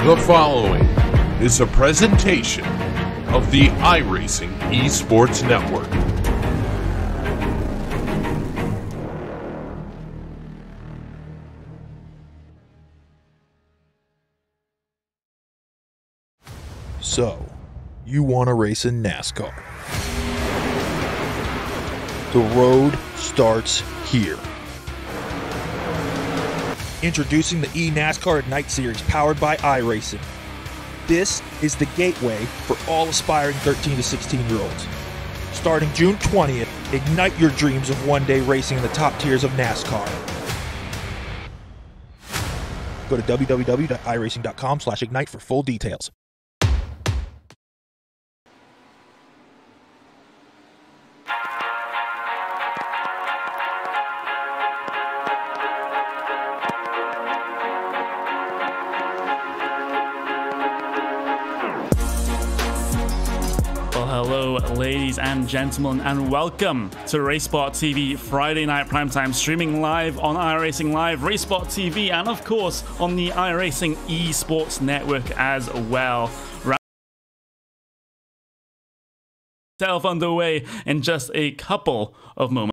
The following is a presentation of the iRacing Esports Network. So, you want to race in NASCAR. The road starts here. Introducing the eNASCAR Ignite Series powered by iRacing. This is the gateway for all aspiring 13 to 16-year-olds. Starting June 20th, ignite your dreams of one day racing in the top tiers of NASCAR. Go to www.iracing.com/ignite for full details. Hello, ladies and gentlemen, and welcome to RaceSpot TV Friday Night Primetime, streaming live on iRacing Live, RaceSpot TV, and of course on the iRacing Esports Network as well. Self underway in just a couple of moments.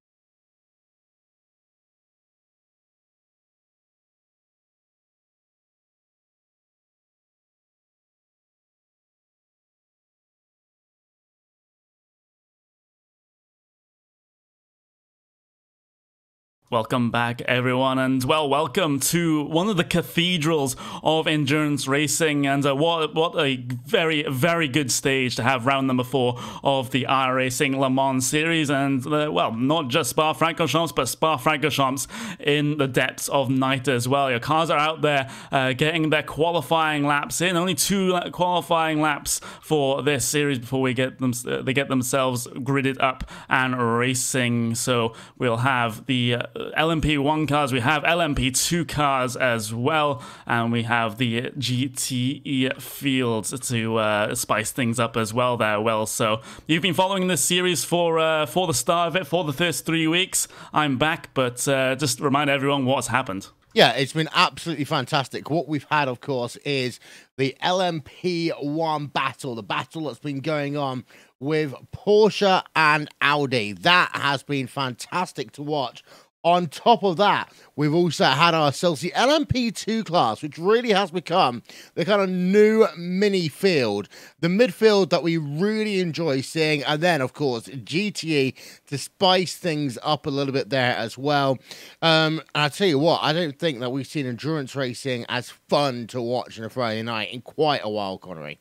Welcome back, everyone, and well, welcome to one of the cathedrals of endurance racing, and what a very, very good stage to have round number 4 of the iRacing Le Mans series, and well, not just Spa-Francorchamps, but Spa-Francorchamps in the depths of night as well. Your cars are out there getting their qualifying laps in. Only 2 qualifying laps for this series before they get themselves gridded up and racing. So we'll have the LMP1 cars, we have LMP2 cars as well, and we have the GTE fields to spice things up as well there. Well, so you've been following this series for the start of it, for the first 3 weeks. I'm back, but just remind everyone what's happened. Yeah, it's been absolutely fantastic. What we've had, of course, is the LMP1 battle, the battle that's been going on with Porsche and Audi. That has been fantastic to watch. On top of that, we've also had ourselves the LMP2 class, which really has become the kind of new mini field, the midfield that we really enjoy seeing. And then, of course, GTE to spice things up a little bit there as well. And I'll tell you what, I don't think that we've seen endurance racing as fun to watch on a Friday night in quite a while, Connery.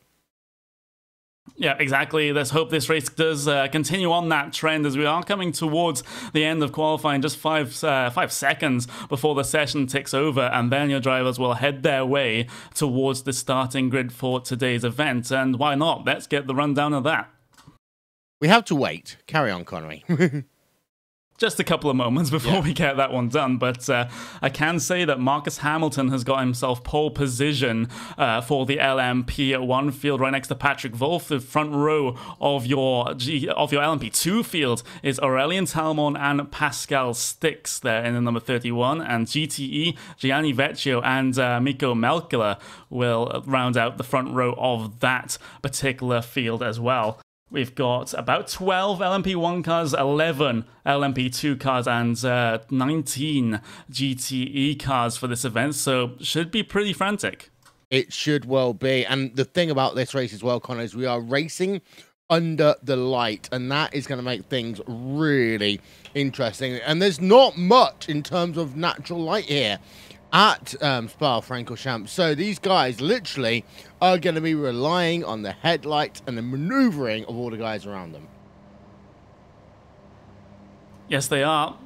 Yeah, exactly. Let's hope this race does continue on that trend, as we are coming towards the end of qualifying, just 5 seconds before the session ticks over, and then your drivers will head their way towards the starting grid for today's event. And why not? Let's get the rundown of that. We have to wait. Carry on, Connery. Just a couple of moments before we get that one done, but I can say that Marcus Hamilton has got himself pole position for the LMP1 field, right next to Patrick Wolf. The front row of your LMP2 field is Aurelien Talmon and Pascal Stix there in the number 31, and GTE, Gianni Vecchio and Mikko Melkila will round out the front row of that particular field as well. We've got about 12 LMP1 cars, 11 LMP2 cars, and 19 GTE cars for this event, so should be pretty frantic. It should well be. And the thing about this race as well, Connor, is we are racing under the light, and that is going to make things really interesting. And there's not much in terms of natural light here at Spa-Francorchamps. So these guys literally are going to be relying on the headlights and the maneuvering of all the guys around them. Yes, they are.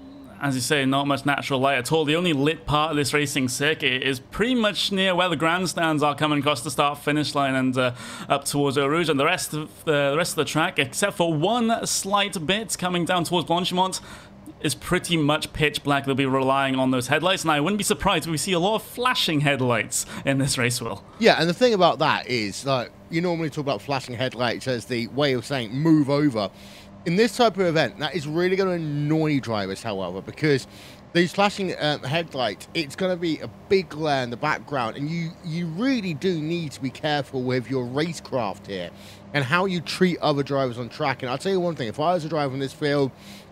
As you say, not much natural light at all. The only lit part of this racing circuit is pretty much near where the grandstands are coming across the start-finish line and up towards Eau Rouge, and the rest of the track, except for one slight bit coming down towards Blanchimont, is pretty much pitch black. They'll be relying on those headlights, and I wouldn't be surprised if we see a lot of flashing headlights in this race, Will. Yeah, and the thing about that is, like, you normally talk about flashing headlights as the way of saying move over. In this type of event, that is really going to annoy drivers, however, because these flashing headlights, it's going to be a big glare in the background, and you really do need to be careful with your racecraft here and how you treat other drivers on track. And I'll tell you one thing, if I was a driver in this field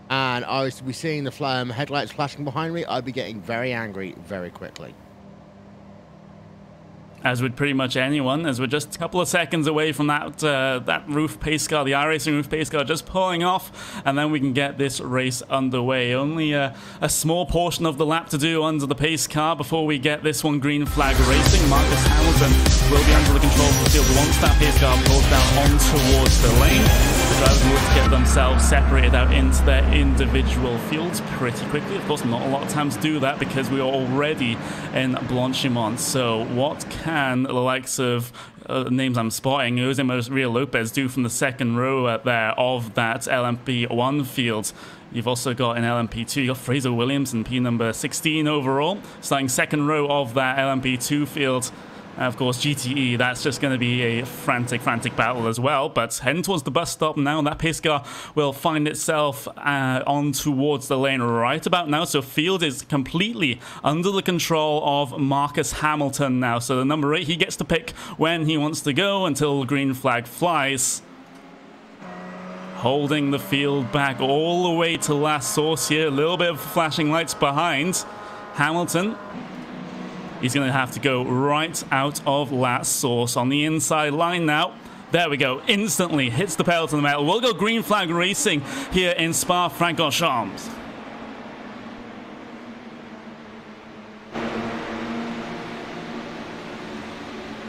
and I was to be seeing the headlights flashing behind me, I'd be getting very angry very quickly. As would pretty much anyone, as we're just a couple of seconds away from that roof pace car, the iRacing roof pace car just pulling off, and then we can get this race underway. Only a small portion of the lap to do under the pace car before we get this one green flag racing. Marcus Hamilton will be under the control of the field once that pace car pulls down on towards the lane. The drivers will look to get themselves separated out into their individual fields pretty quickly. Of course, not a lot of time to do that because we are already in Blanchimont. So what can the likes of names I'm spotting, Jose Maria Lopez do from the second row there of that LMP1 field? You've also got in LMP2, you've got Fraser Williams in P number 16 overall, starting second row of that LMP2 field. Of course, GTE, that's just going to be a frantic battle as well. But heading towards the bus stop now, that pace car will find itself on towards the lane right about now. So field is completely under the control of Marcus Hamilton now. So the number 8, he gets to pick when he wants to go until the green flag flies. Holding the field back all the way to last source here. A little bit of flashing lights behind Hamilton. He's going to have to go right out of last source on the inside line now. There we go. Instantly hits the pedal to the metal. We'll go green flag racing here in Spa-Francorchamps.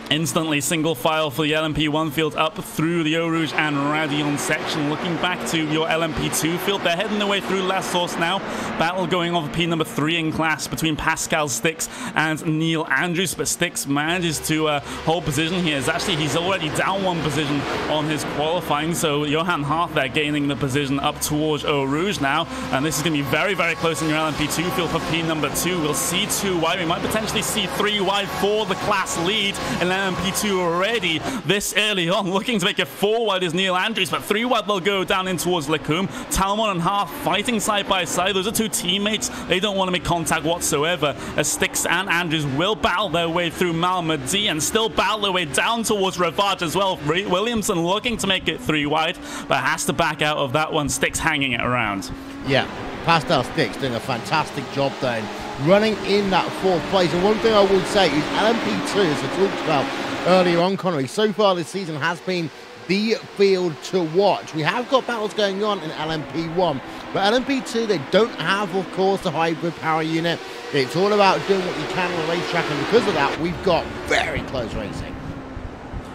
Instantly single file for the LMP1 field up through the Eau Rouge and Radion section. Looking back to your LMP2 field, they're heading their way through last source now. Battle going on for P number 3 in class between Pascal Stix and Neil Andrews, but Stix manages to hold position here. He's already down one position on his qualifying, so Johan Hart there gaining the position up towards Eau Rouge now, and this is going to be very close in your LMP2 field for P number 2. We'll see 2 wide. We might potentially see 3 wide for the class lead in LMP2 already this early on. Looking to make it 4 wide is Neil Andrews, but 3 wide they'll go down in towards Lecombe. Talmon and Hart fighting side by side. Those are 2 teammates. They don't want to make contact whatsoever, as Stix and Andrews will battle their way through Malmedy and still battle their way down towards Ravage as well. Williamson looking to make it 3 wide, but has to back out of that one. Stix hanging it around. Yeah, Pascal Stix doing a fantastic job then, running in that 4th place. And one thing I would say is LMP2, as I talked about earlier on, Connery, so far this season has been the field to watch. We have got battles going on in LMP1, but LMP2, they don't have, of course, the hybrid power unit. It's all about doing what you can on the racetrack, and because of that, we've got very close racing.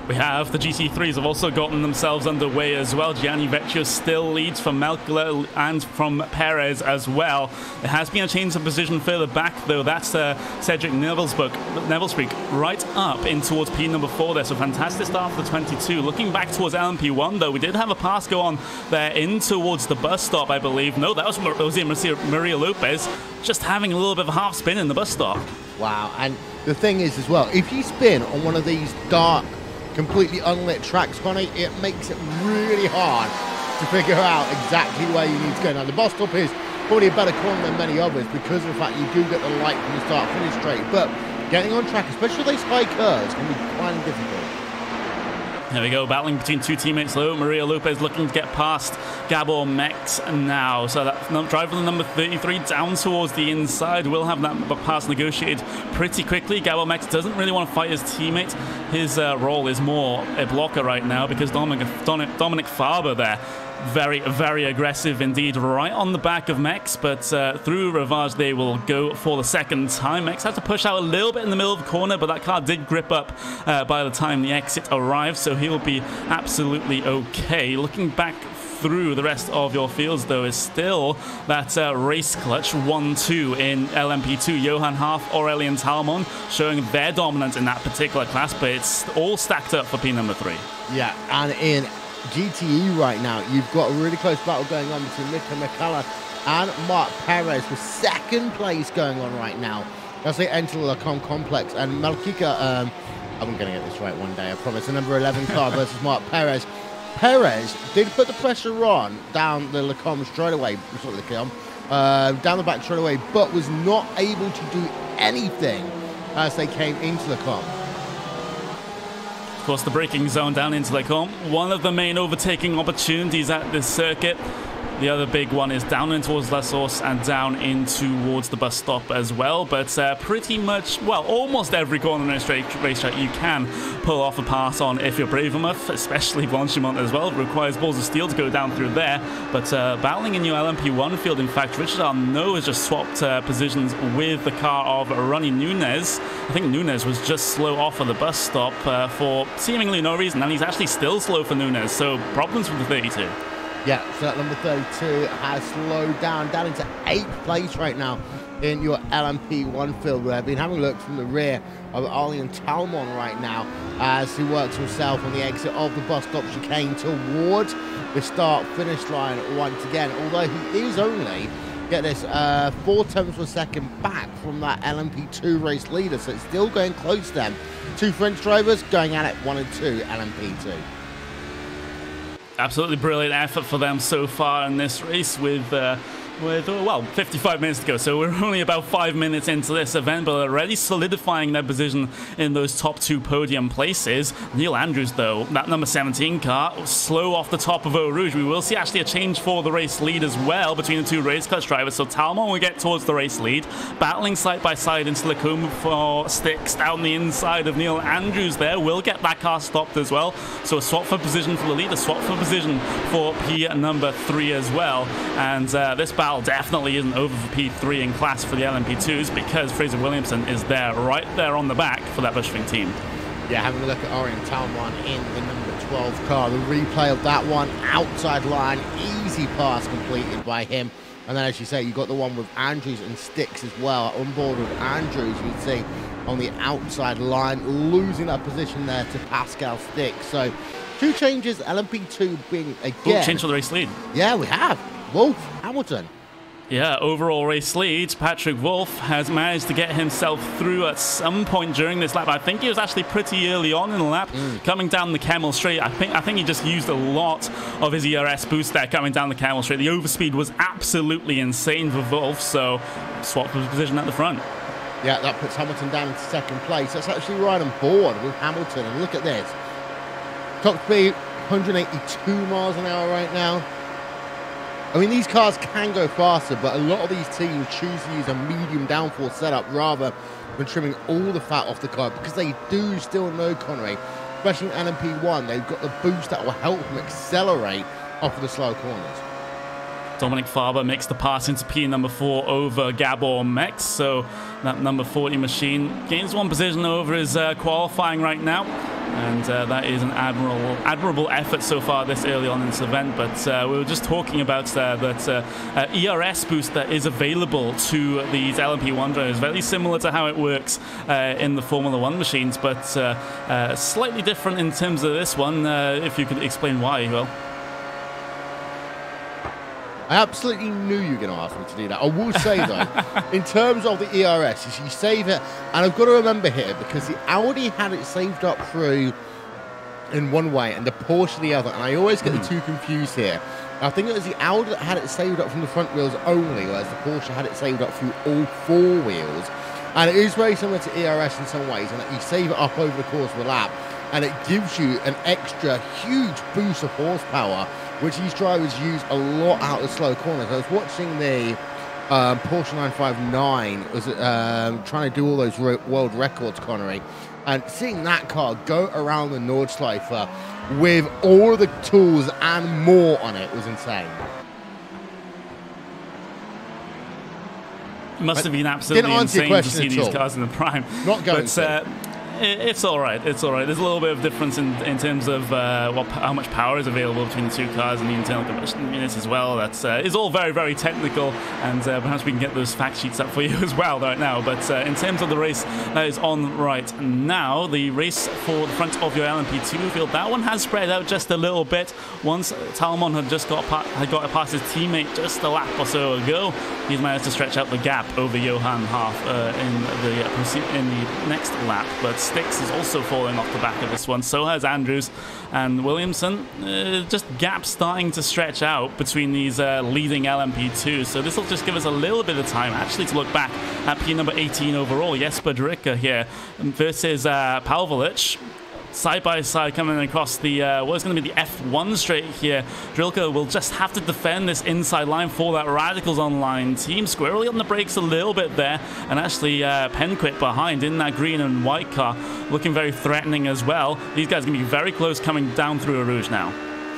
We have the GT3s have also gotten themselves underway as well. Gianni Vecchio still leads from Melkler and from Perez as well. There has been a change of position further back though. That's Cedric Nevelspeak right up in towards P number 4 there. So fantastic start for the 22. Looking back towards LMP1 though, we did have a pass go on there in towards the bus stop, I believe. No, that was Jose Maria Lopez just having a little bit of a half spin in the bus stop. Wow. And the thing is as well, if you spin on one of these dark, completely unlit tracks, Connie, it makes it really hard to figure out exactly where you need to go. Now, the bus stop is probably a better corner than many others because of the fact you do get the light from the start finish straight, but getting on track, especially those high curves, can be quite difficult. There we go, battling between 2 teammates though. Maria Lopez looking to get past Gabor Mex now. So that driver number 33 down towards the inside will have that pass negotiated pretty quickly. Gabor Mex doesn't really want to fight his teammate. His role is more a blocker right now because Dominic Faber there, very aggressive indeed, right on the back of Mex, but through Ravage they will go for the second time. Mex had to push out a little bit in the middle of the corner, but that car did grip up by the time the exit arrived, so he'll be absolutely okay. Looking back through the rest of your fields though is still that race clutch 1-2 in LMP2. Johan Half, Aurelian Talmon showing their dominance in that particular class, but it's all stacked up for P number 3. Yeah, and in GTE right now, you've got a really close battle going on between Mika McCullough and Mark Perez for 2nd place going on right now as they enter the Lacombe complex. And Malkika, I'm going to get this right one day, I promise, the number 11 car versus Mark Perez. Perez did put the pressure on down the Lacombe straight away, down the back straight away, but was not able to do anything as they came into the corner. Of course, the braking zone down into the corner, one of the main overtaking opportunities at this circuit. The other big one is down in towards La Source and down in towards the bus stop as well. But pretty much, well, almost every corner in a racetrack you can pull off a pass on if you're brave enough, especially Blanchimont as well. It requires balls of steel to go down through there. But battling in your LMP1 field, in fact, Richard Arnaud has just swapped positions with the car of Ronnie Nunez. I think Nunez was just slow off of the bus stop for seemingly no reason, and he's actually still slow for Nunez. So problems with the 32. Yeah, so that number 32 has slowed down into 8th place right now in your LMP1 field. We've been having a look from the rear of Arlene Talmon right now as he works himself on the exit of the bus stop chicane towards the start-finish line once again. Although he is only, get this, 4 tenths per second back from that LMP2 race leader, so it's still going close to them. 2 French drivers going at it, 1 and 2 LMP2. Absolutely brilliant effort for them so far in this race with well, 55 minutes to go. So we're only about 5 minutes into this event, but already solidifying their position in those top 2 podium places. Neil Andrews, though, that number 17 car, slow off the top of Eau Rouge. We will see actually a change for the race lead as well between the 2 race car drivers. So Talmon will get towards the race lead, battling side by side into the coma for sticks down the inside of Neil Andrews there. Will get that car stopped as well. So a swap for position for the lead, a swap for position for P number 3 as well. And this battle definitely isn't over for P3 in class for the LMP2s because Fraser Williamson is there, right there on the back for that Bushwing team. Yeah, having a look at Orion Talmon in the number 12 car. The replay of that one, outside line, easy pass completed by him. And then, as you say, you got the one with Andrews and Sticks as well. On board with Andrews, you see on the outside line, losing that position there to Pascal Sticks. So 2 changes, LMP2 being again. Change for the race lead. Yeah, we have. Wolf, Hamilton. Yeah, overall race lead, Patrick Wolf has managed to get himself through at some point during this lap. I think he was actually pretty early on in the lap, coming down the Camel Straight. I think he just used a lot of his ERS boost there coming down the Camel Straight. The overspeed was absolutely insane for Wolf, so swap for position at the front. Yeah, that puts Hamilton down into 2nd place. That's actually right on board with Hamilton. And look at this. Top speed, 182 miles an hour right now. I mean, these cars can go faster, but a lot of these teams choose to use a medium downforce setup rather than trimming all the fat off the car because they do still know, Connery, especially in LMP1, they've got the boost that will help them accelerate off of the slow corners. Dominic Farber makes the pass into P number 4 over Gabor Mex, so that number 40 machine gains 1 position over his qualifying right now. And that is an admirable effort so far this early on in this event. But we were just talking about that ERS boost that is available to these LMP1 drivers. Very similar to how it works in the Formula 1 machines, but slightly different in terms of this one. If you could explain why, well. I absolutely knew you were going to ask me to do that. I will say, though, in terms of the ERS, you save it, and I've got to remember here, because the Audi had it saved up through in one way and the Porsche the other, and I always get the 2 confused here. I think it was the Audi that had it saved up from the front wheels only, whereas the Porsche had it saved up through all 4 wheels. And it is very similar to ERS in some ways, in that you save it up over the course of the lap, and it gives you an extra huge boost of horsepower, which these drivers use a lot out of the slow corners. I was watching the Porsche 959, was trying to do all those world records, Connery, and seeing that car go around the Nordschleife with all of the tools and more on it was insane. It must have been absolutely insane to see these cars in the prime. Not going to. It's all right. It's all right. There's a little bit of difference in terms of how much power is available between the 2 cars and the internal combustion units as well. That's is all very, very technical, and perhaps we can get those fact sheets up for you as well right now. But in terms of the race that is on right now, the race for the front of your LMP2 field, that one has spread out just a little bit. Once Talmon had just got past his teammate just a lap or so ago, he's managed to stretch out the gap over Johan Half in the next lap, but sticks is also falling off the back of this one. So has Andrews and Williamson. Just gaps starting to stretch out between these leading LMP2. So this will just give us a little bit of time actually to look back at P number 18 overall. Jesper Dricka here versus Pavlic. Side by side coming across the what is going to be the F1 straight here. Drilka will just have to defend this inside line for that Radicals Online team. Squirrely on the brakes a little bit there, and actually Penquit behind in that green and white car, looking very threatening as well. These guys are going to be very close coming down through Eau Rouge now.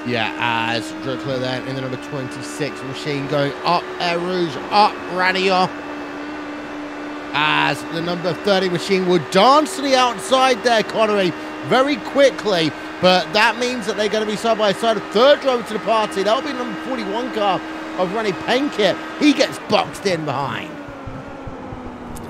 Yeah, as Drilka then in the number 26 machine going up Eau Rouge, up Radio. As the number 30 machine will dance to the outside there, Connery, very quickly, but that means that they're going to be side by side. A third driver to the party. That'll be number 41 car of Rennie Penkit. He gets boxed in behind.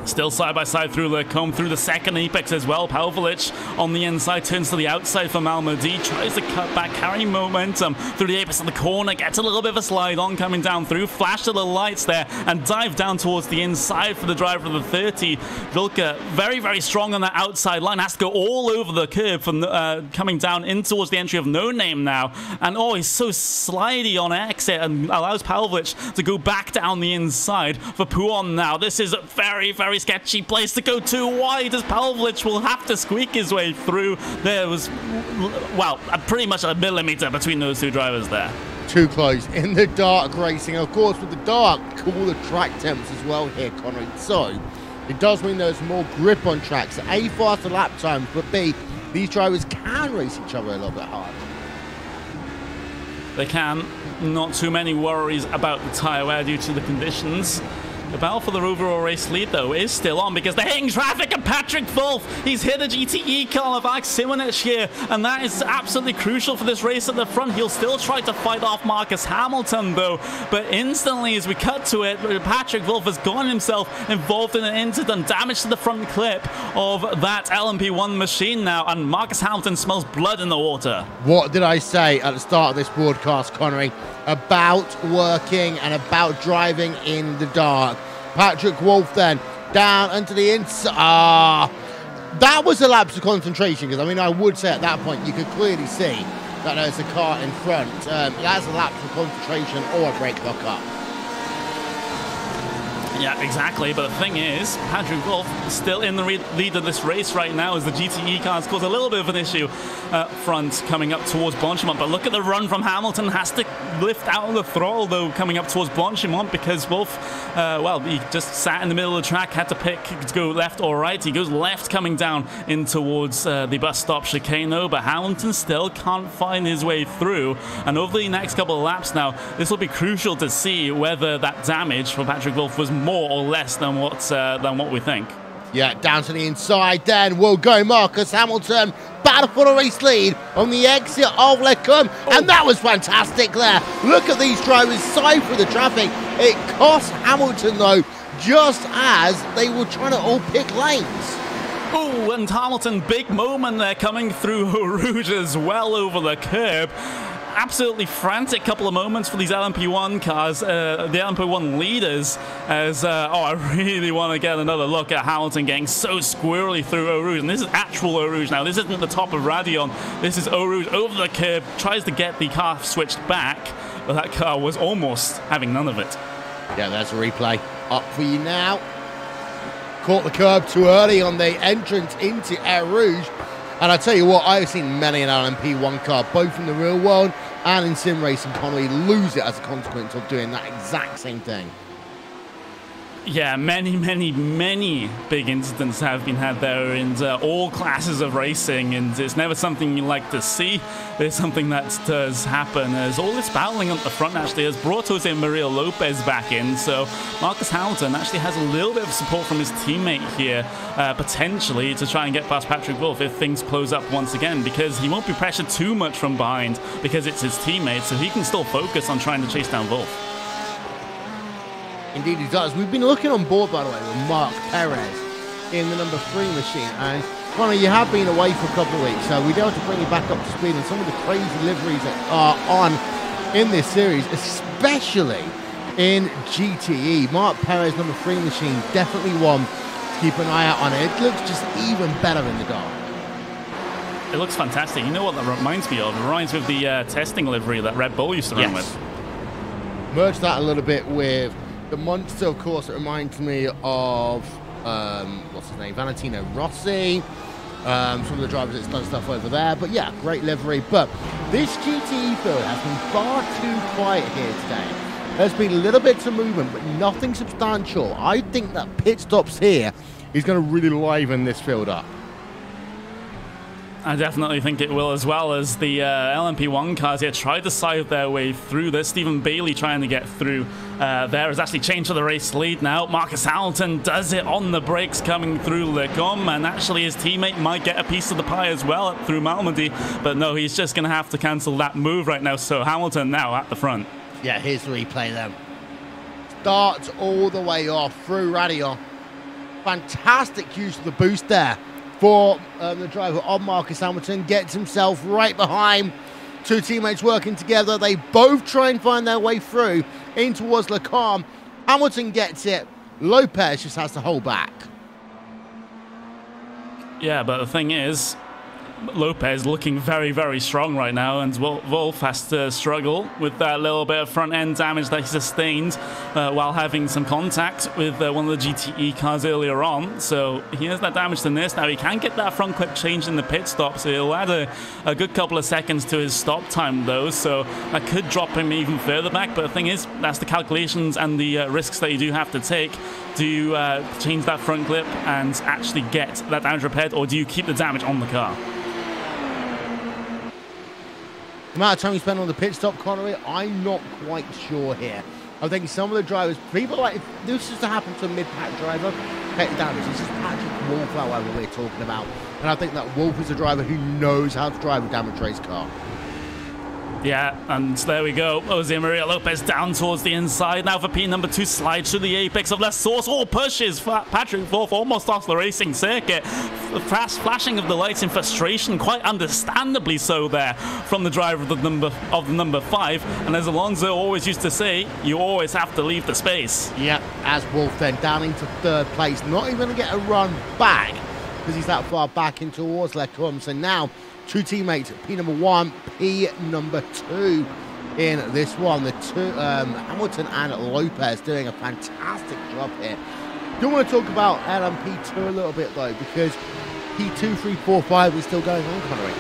Still side by side through Lecombe, through the second apex as well. Pavlic on the inside, turns to the outside for Malmedy, tries to cut back, carrying momentum through the apex of the corner, gets a little bit of a slide on coming down through, flash to the lights there, and dive down towards the inside for the driver of the 30. Vilka, very, very strong on that outside line, has to go all over the curb from coming down in towards the entry of No Name now, and oh, he's so slidey on exit and allows Pavlic to go back down the inside for Puon now. This is a very, very sketchy place to go too wide, as Pavlic will have to squeak his way through. There was, well, pretty much a millimeter between those two drivers there. Too close in the dark racing. Of course, with the dark, cooler track temps as well here, Connery. So it does mean there's more grip on tracks. A, faster lap times, but B, these drivers can race each other a little bit harder. They can. Not too many worries about the tyre wear due to the conditions. The battle for the overall race lead, though, is still on because they're hitting traffic, and Patrick Wolf, he's hit a GTE car of Alex Simonich here, and that is absolutely crucial for this race at the front. He'll still try to fight off Marcus Hamilton, though, but instantly as we cut to it, Patrick Wolf has gotten himself involved in an incident, damage to the front clip of that LMP1 machine now, and Marcus Hamilton smells blood in the water. What did I say at the start of this broadcast, Connery, about working and about driving in the dark? Patrick Wolf then down into the inside. That was a lapse of concentration, because I mean, I would say at that point you could clearly see that there's a car in front. That's a lapse of concentration or a brake lock up. Yeah, exactly. But the thing is, Patrick Wolf still in the lead of this race right now, as the GTE cars cause a little bit of an issue front coming up towards Blanchimont. But look at the run from Hamilton. Has to lift out of the throttle, though, coming up towards Blanchimont, because Wolf, well, he just sat in the middle of the track, had to pick to go left or right. He goes left coming down in towards the bus stop chicane, though, but Hamilton still can't find his way through. And over the next couple of laps now, this will be crucial to see whether that damage for Patrick Wolf was more or less than what we think. Yeah, down to the inside then will go Marcus Hamilton. Battle for the race lead on the exit of Lecombe. And that was fantastic there. Look at these drivers side through the traffic. It cost Hamilton, though, just as they were trying to all pick lanes. Oh, and Hamilton, big moment there coming through Eau Rouge as well over the curb. Absolutely frantic couple of moments for these LMP1 cars, the LMP1 leaders, as, oh, I really want to get another look at Hamilton getting so squirrely through Eau Rouge. And this is actual Eau Rouge now. This isn't the top of Radion. This is Eau Rouge over the curb, tries to get the car switched back, but that car was almost having none of it. Yeah, there's a replay up for you now. Caught the curb too early on the entrance into Eau Rouge. And I tell you what, I've seen many an LMP1 car, both in the real world and in sim racing, Connery, lose it as a consequence of doing that exact same thing. Yeah, many big incidents have been had there in all classes of racing, and it's never something you like to see. There's something that does happen, as all this battling up the front actually has brought Jose Maria Lopez back in, so Marcus Hamilton actually has a little bit of support from his teammate here, potentially to try and get past Patrick Wolf if things close up once again, because he won't be pressured too much from behind because it's his teammate, so he can still focus on trying to chase down Wolf. Indeed he does. We've been looking on board, by the way, with Mark Perez in the number 3 machine. And, Connor, you have been away for a couple of weeks, so we'll be able to bring you back up to speed on some of the crazy liveries that are on in this series, especially in GTE. Mark Perez, number 3 machine, definitely one to keep an eye out on it. It looks just even better in the dark. It looks fantastic. You know what that reminds me of? It reminds me of the testing livery that Red Bull used to run with. Merge that a little bit with the Monster, of course. It reminds me of, what's his name, Valentino Rossi. Some of the drivers that's done stuff over there. But yeah, great livery. But this GTE field has been far too quiet here today. There's been a little bit of movement, but nothing substantial. I think that pit stops here is going to really liven this field up. I definitely think it will, as well as the LMP1 cars here tried to side their way through. There's Stephen Bailey trying to get through. There has actually changed to the race lead now. Marcus Hamilton does it on the brakes coming through Lecombe, and actually his teammate might get a piece of the pie as well through Malmedy, but no, he's just going to have to cancel that move right now. So Hamilton now at the front. Yeah, here's the replay then. Starts all the way off through Radio. Fantastic use of the boost there for the driver of Marcus Hamilton. Gets himself right behind. Two teammates working together. They both try and find their way through in towards Lecombe. Hamilton gets it. Lopez just has to hold back. Yeah, but the thing is, Lopez looking very, very strong right now, and Wolf has to struggle with that little bit of front-end damage that he sustained while having some contact with one of the GTE cars earlier on. So he has that damage to this. Now he can get that front clip changed in the pit stop, so he'll add a good couple of seconds to his stop time though, so that could drop him even further back. But the thing is, that's the calculations and the risks that you do have to take. Do you change that front clip and actually get that damage repaired, or do you keep the damage on the car? The amount of time you spend on the pit stop, Connery, I'm not quite sure here. I think some of the drivers, people like, if this was to happen to a mid-pack driver, take damage. This is Patrick Wolf, however, we're talking about. And I think that Wolf is a driver who knows how to drive a damaged race car. Yeah, and there we go. Jose Maria Lopez down towards the inside. Now for P number 2, slides through the apex of left source. Oh, pushes Patrick Wolf almost off the racing circuit. Fast flashing of the lights in frustration, quite understandably so there from the driver of the number 5. And as Alonso always used to say, you always have to leave the space. Yep, as Wolf then down into 3rd place. Not even going to get a run back because he's that far back in towards Lecombe. So now two teammates, P number 1, P number 2 in this one. The two, Hamilton and Lopez doing a fantastic job here. Do want to talk about LMP2 a little bit though, because P2, 3, 4, 5 is still going on, Connery.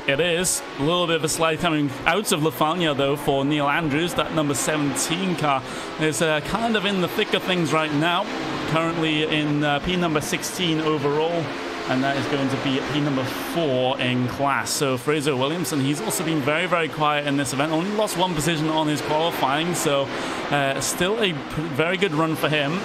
It is. A little bit of a slide coming out of Lafagna though for Neil Andrews. That number 17 car is kind of in the thick of things right now. Currently in P number 16 overall. And that is going to be P number 4 in class. So Fraser Williamson, he's also been very, very quiet in this event. Only lost 1 position on his qualifying, so still a very good run for him.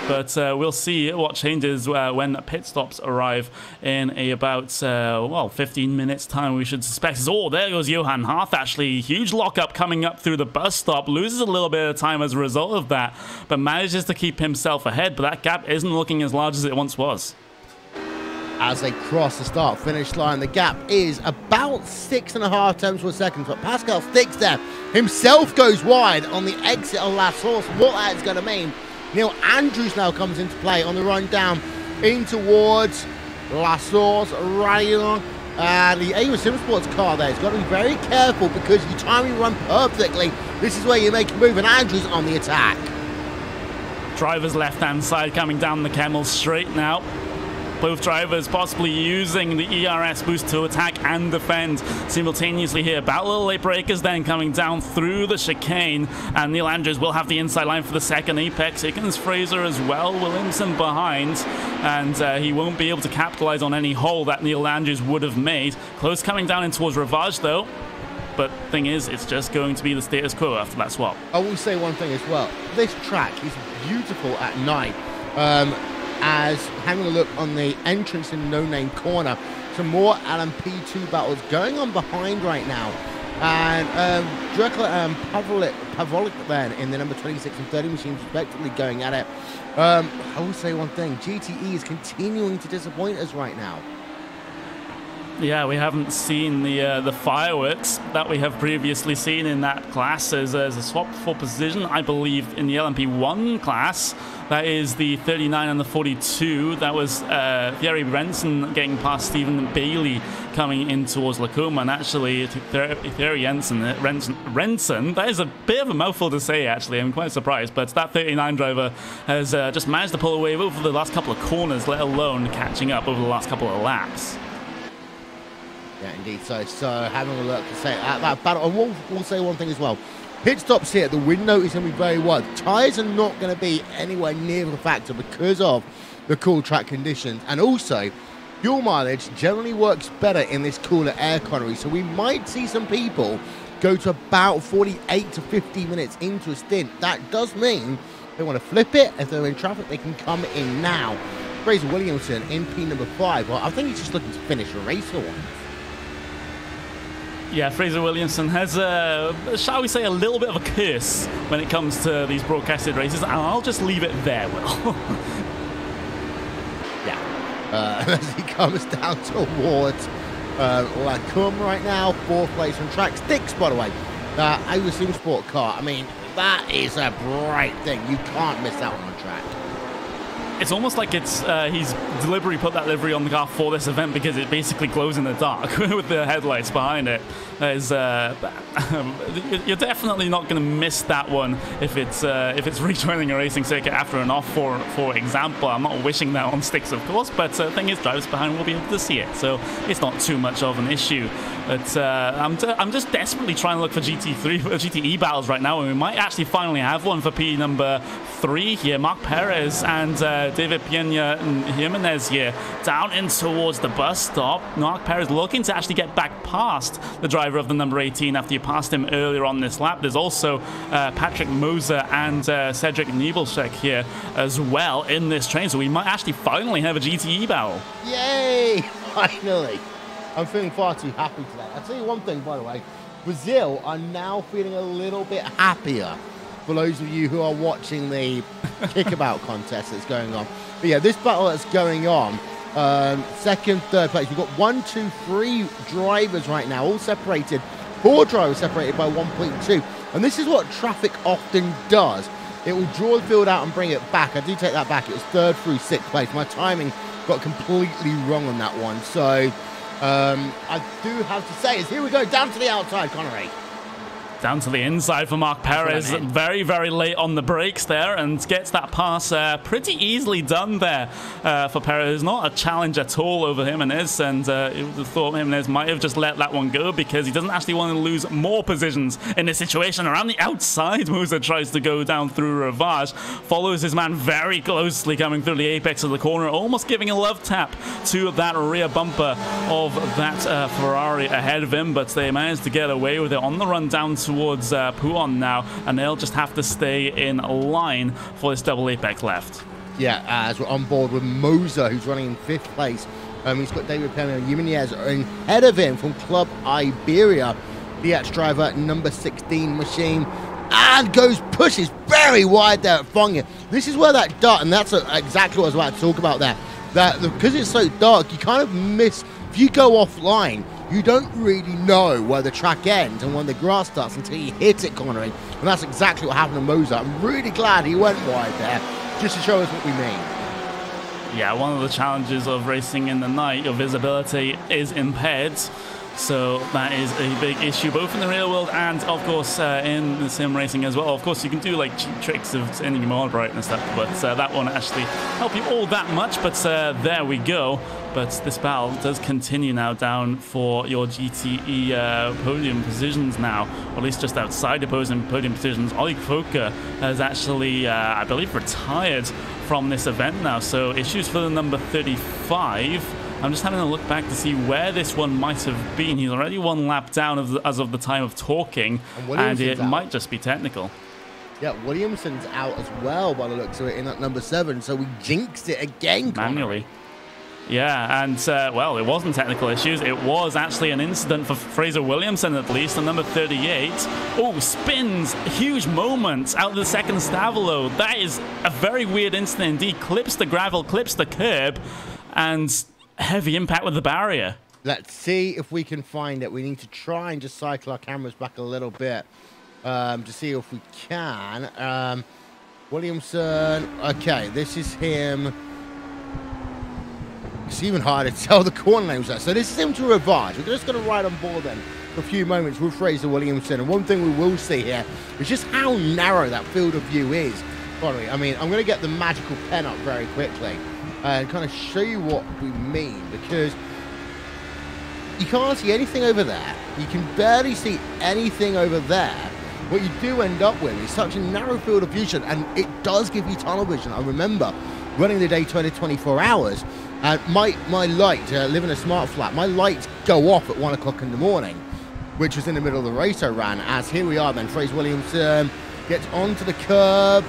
But we'll see what changes when pit stops arrive in about, 15 minutes time, we should suspect. Oh, there goes Johan Hart, actually. Huge lockup coming up through the bus stop. Loses a little bit of time as a result of that, but manages to keep himself ahead. But that gap isn't looking as large as it once was. As they cross the start-finish line, the gap is about 6.5 tenths per second, but Pascal Sticks there himself goes wide on the exit of La Source. What that is going to mean, Neil Andrews now comes into play on the run down in towards La Source, Rayon, and the A1 Sim Sports car there has got to be very careful because you time your run perfectly. This is where you make a move, and Andrews on the attack. Driver's left-hand side coming down the Kemmel straight now. Both drivers possibly using the ERS boost to attack and defend simultaneously here. About little late breakers then coming down through the chicane, and Neil Andrews will have the inside line for the second apex. Here comes Fraser as well, Williamson behind, and he won't be able to capitalize on any hole that Neil Andrews would have made. Close coming down in towards Ravage though, but thing is, it's just going to be the status quo after that swap. I will say one thing as well. This track is beautiful at night. As having a look on the entrance in No Name Corner, some more LMP2 battles going on behind right now. And Drekler and Pavlik then in the number 26 and 30 machines respectively going at it. I will say one thing, GTE is continuing to disappoint us right now. Yeah, we haven't seen the fireworks that we have previously seen in that class. There's a swap for position, I believe, in the LMP1 class. That is the 39 and the 42. That was Thierry Renson getting past Stephen Bailey coming in towards Lacoma. And actually, Thierry Renson, that is a bit of a mouthful to say, actually. I'm quite surprised. But that 39 driver has just managed to pull away over the last couple of corners, let alone catching up over the last couple of laps. Yeah, indeed. So having a look to say at that battle, and we'll say one thing as well. Pit stops here, the window is going to be very wide. Tyres are not going to be anywhere near the factor because of the cool track conditions. And also, fuel mileage generally works better in this cooler air economy. So we might see some people go to about 48 to 50 minutes into a stint. That does mean they want to flip it. If they're in traffic, they can come in now. Fraser Williamson in P number 5. Well, I think he's just looking to finish a race for once. Yeah, Fraser Williamson has, shall we say, a little bit of a curse when it comes to these broadcasted races, and I'll just leave it there, Will. Yeah, as he comes down towards Lacombe right now, 4th place from track 6, by the way. iRacing sport car, I mean, that is a bright thing. You can't miss that one on track. It's almost like it's he's deliberately put that livery on the car for this event because it basically glows in the dark with the headlights behind it. You're definitely not going to miss that one if it's rejoining a racing circuit after an off, for example. I'm not wishing that on sticks, of course, but the thing is, drivers behind will be able to see it, so it's not too much of an issue. But I'm just desperately trying to look for GTE battles right now, and we might actually finally have one for P number 3 here. Mark Perez and David Peña Jimenez here down in towards the bus stop. Mark Perez looking to actually get back past the driver of the number 18 after you passed him earlier on this lap. There's also Patrick Moser and Cedric Nebelschek here as well in this train, so we might actually finally have a GTE battle. Yay! Finally! I'm feeling far too happy today. I'll tell you one thing, by the way. Brazil are now feeling a little bit happier for those of you who are watching the kickabout contest that's going on. But yeah, this battle that's going on, second, third place. We've got 1, 2, 3 drivers right now, all separated. 4 drivers separated by 1.2. And this is what traffic often does. It will draw the field out and bring it back. I do take that back. It was 3rd through 6th place. My timing got completely wrong on that one. So I do have to say is here we go, down to the outside, Connery. Down to the inside for Mark Perez, very, very late on the brakes there, and gets that pass pretty easily done there for Perez. Not a challenge at all over Jimenez, and you thought Jimenez might have just let that one go because he doesn't actually want to lose more positions in this situation. Around the outside, Musa tries to go down through Ravage, follows his man very closely coming through the apex of the corner, almost giving a love tap to that rear bumper of that Ferrari ahead of him, but they managed to get away with it on the run down towards Pouon now, and they'll just have to stay in line for this double apex left. Yeah, as we're on board with Moser, who's running in 5th place. He's got David Peña Jimenez ahead of him from Club Iberia. The ex-driver, number 16 machine, and pushes very wide there at Fongia. This is where that dart, and that's exactly what I was about to talk about there. That because it's so dark, you kind of miss. If you go offline, you don't really know where the track ends and when the grass starts until you hit it, Connery. And that's exactly what happened to Moser. I'm really glad he went wide there, just to show us what we mean. Yeah, one of the challenges of racing in the night, your visibility is impaired. So that is a big issue, both in the real world and, of course, in the sim racing as well. Of course, you can do like cheap tricks of sending your mod brightness stuff, but that won't actually help you all that much. But there we go. But this battle does continue now down for your GTE podium positions now, or at least just outside the podium positions. Ollie Foka has actually, I believe, retired from this event now. So issues for the number 35. I'm just having a look back to see where this one might have been. He's already 1 lap down as of the time of talking, and it might just be technical. Yeah, Williamson's out as well by the looks of it in at number 7, so we jinxed it again, manually. Yeah, and, well, it wasn't technical issues. It was actually an incident for Fraser Williamson, at least, the number 38. Oh, spins, huge moments out of the second Stavolo. That is a very weird incident indeed. Clips the gravel, clips the curb, and heavy impact with the barrier. Let's see if we can find it. We need to try and just cycle our cameras back a little bit to see if we can. Williamson. Okay, this is him. It's even harder to tell the corner names there. So this is him to Rivage. We're just going to ride on board then for a few moments with Fraser Williamson. And one thing we will see here is just how narrow that field of view is. Connery, I mean, I'm going to get the magical pen up very quickly and kind of show you what we mean, because you can't see anything over there. You can barely see anything over there. What you do end up with is such a narrow field of vision, and it does give you tunnel vision. I remember running the Daytona 24 hours, and my light, live in a smart flat, my lights go off at 1 o'clock in the morning, which was in the middle of the race I ran, as here we are then. Fraser Williamson gets onto the curb.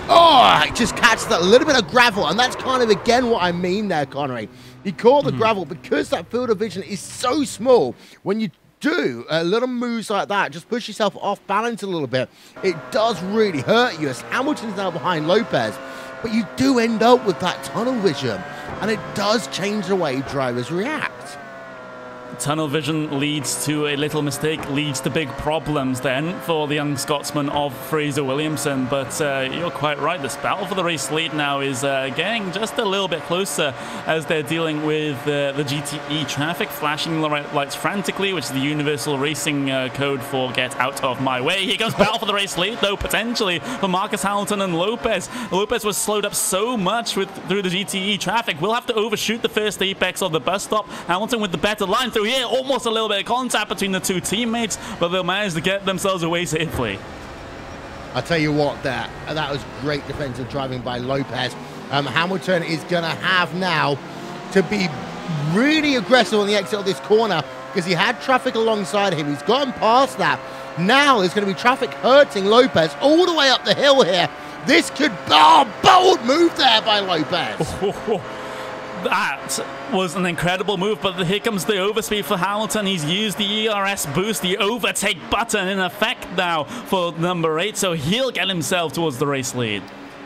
Oh, it just catches that little bit of gravel, and that's kind of, again, what I mean there, Connery. He caught the gravel because that field of vision is so small. When you do little moves like that, just push yourself off balance a little bit, it does really hurt you, as Hamilton's now behind Lopez. But you do end up with that tunnel vision, and it does change the way drivers react. Tunnel vision leads to a little mistake, leads to big problems then for the young Scotsman of Fraser Williamson. But you're quite right, this battle for the race lead now is getting just a little bit closer as they're dealing with the GTE traffic, flashing the lights frantically, which is the universal racing code for get out of my way. Here comes battle for the race lead, though, potentially for Marcus Hamilton and Lopez. Lopez was slowed up so much through the GTE traffic. We'll have to overshoot the first apex of the bus stop. Hamilton with the better line through here, almost a little bit of contact between the two teammates, but they'll manage to get themselves away safely. I'll tell you what, that was great defensive driving by Lopez. Hamilton is going to have now to be really aggressive on the exit of this corner, because he had traffic alongside him. He's gotten past that. Now there's going to be traffic hurting Lopez all the way up the hill here. This could, bold move there by Lopez. That was an incredible move, but here comes the overspeed for Hamilton. He's used the ERS boost, the overtake button in effect now for number 8, so he'll get himself towards the race lead.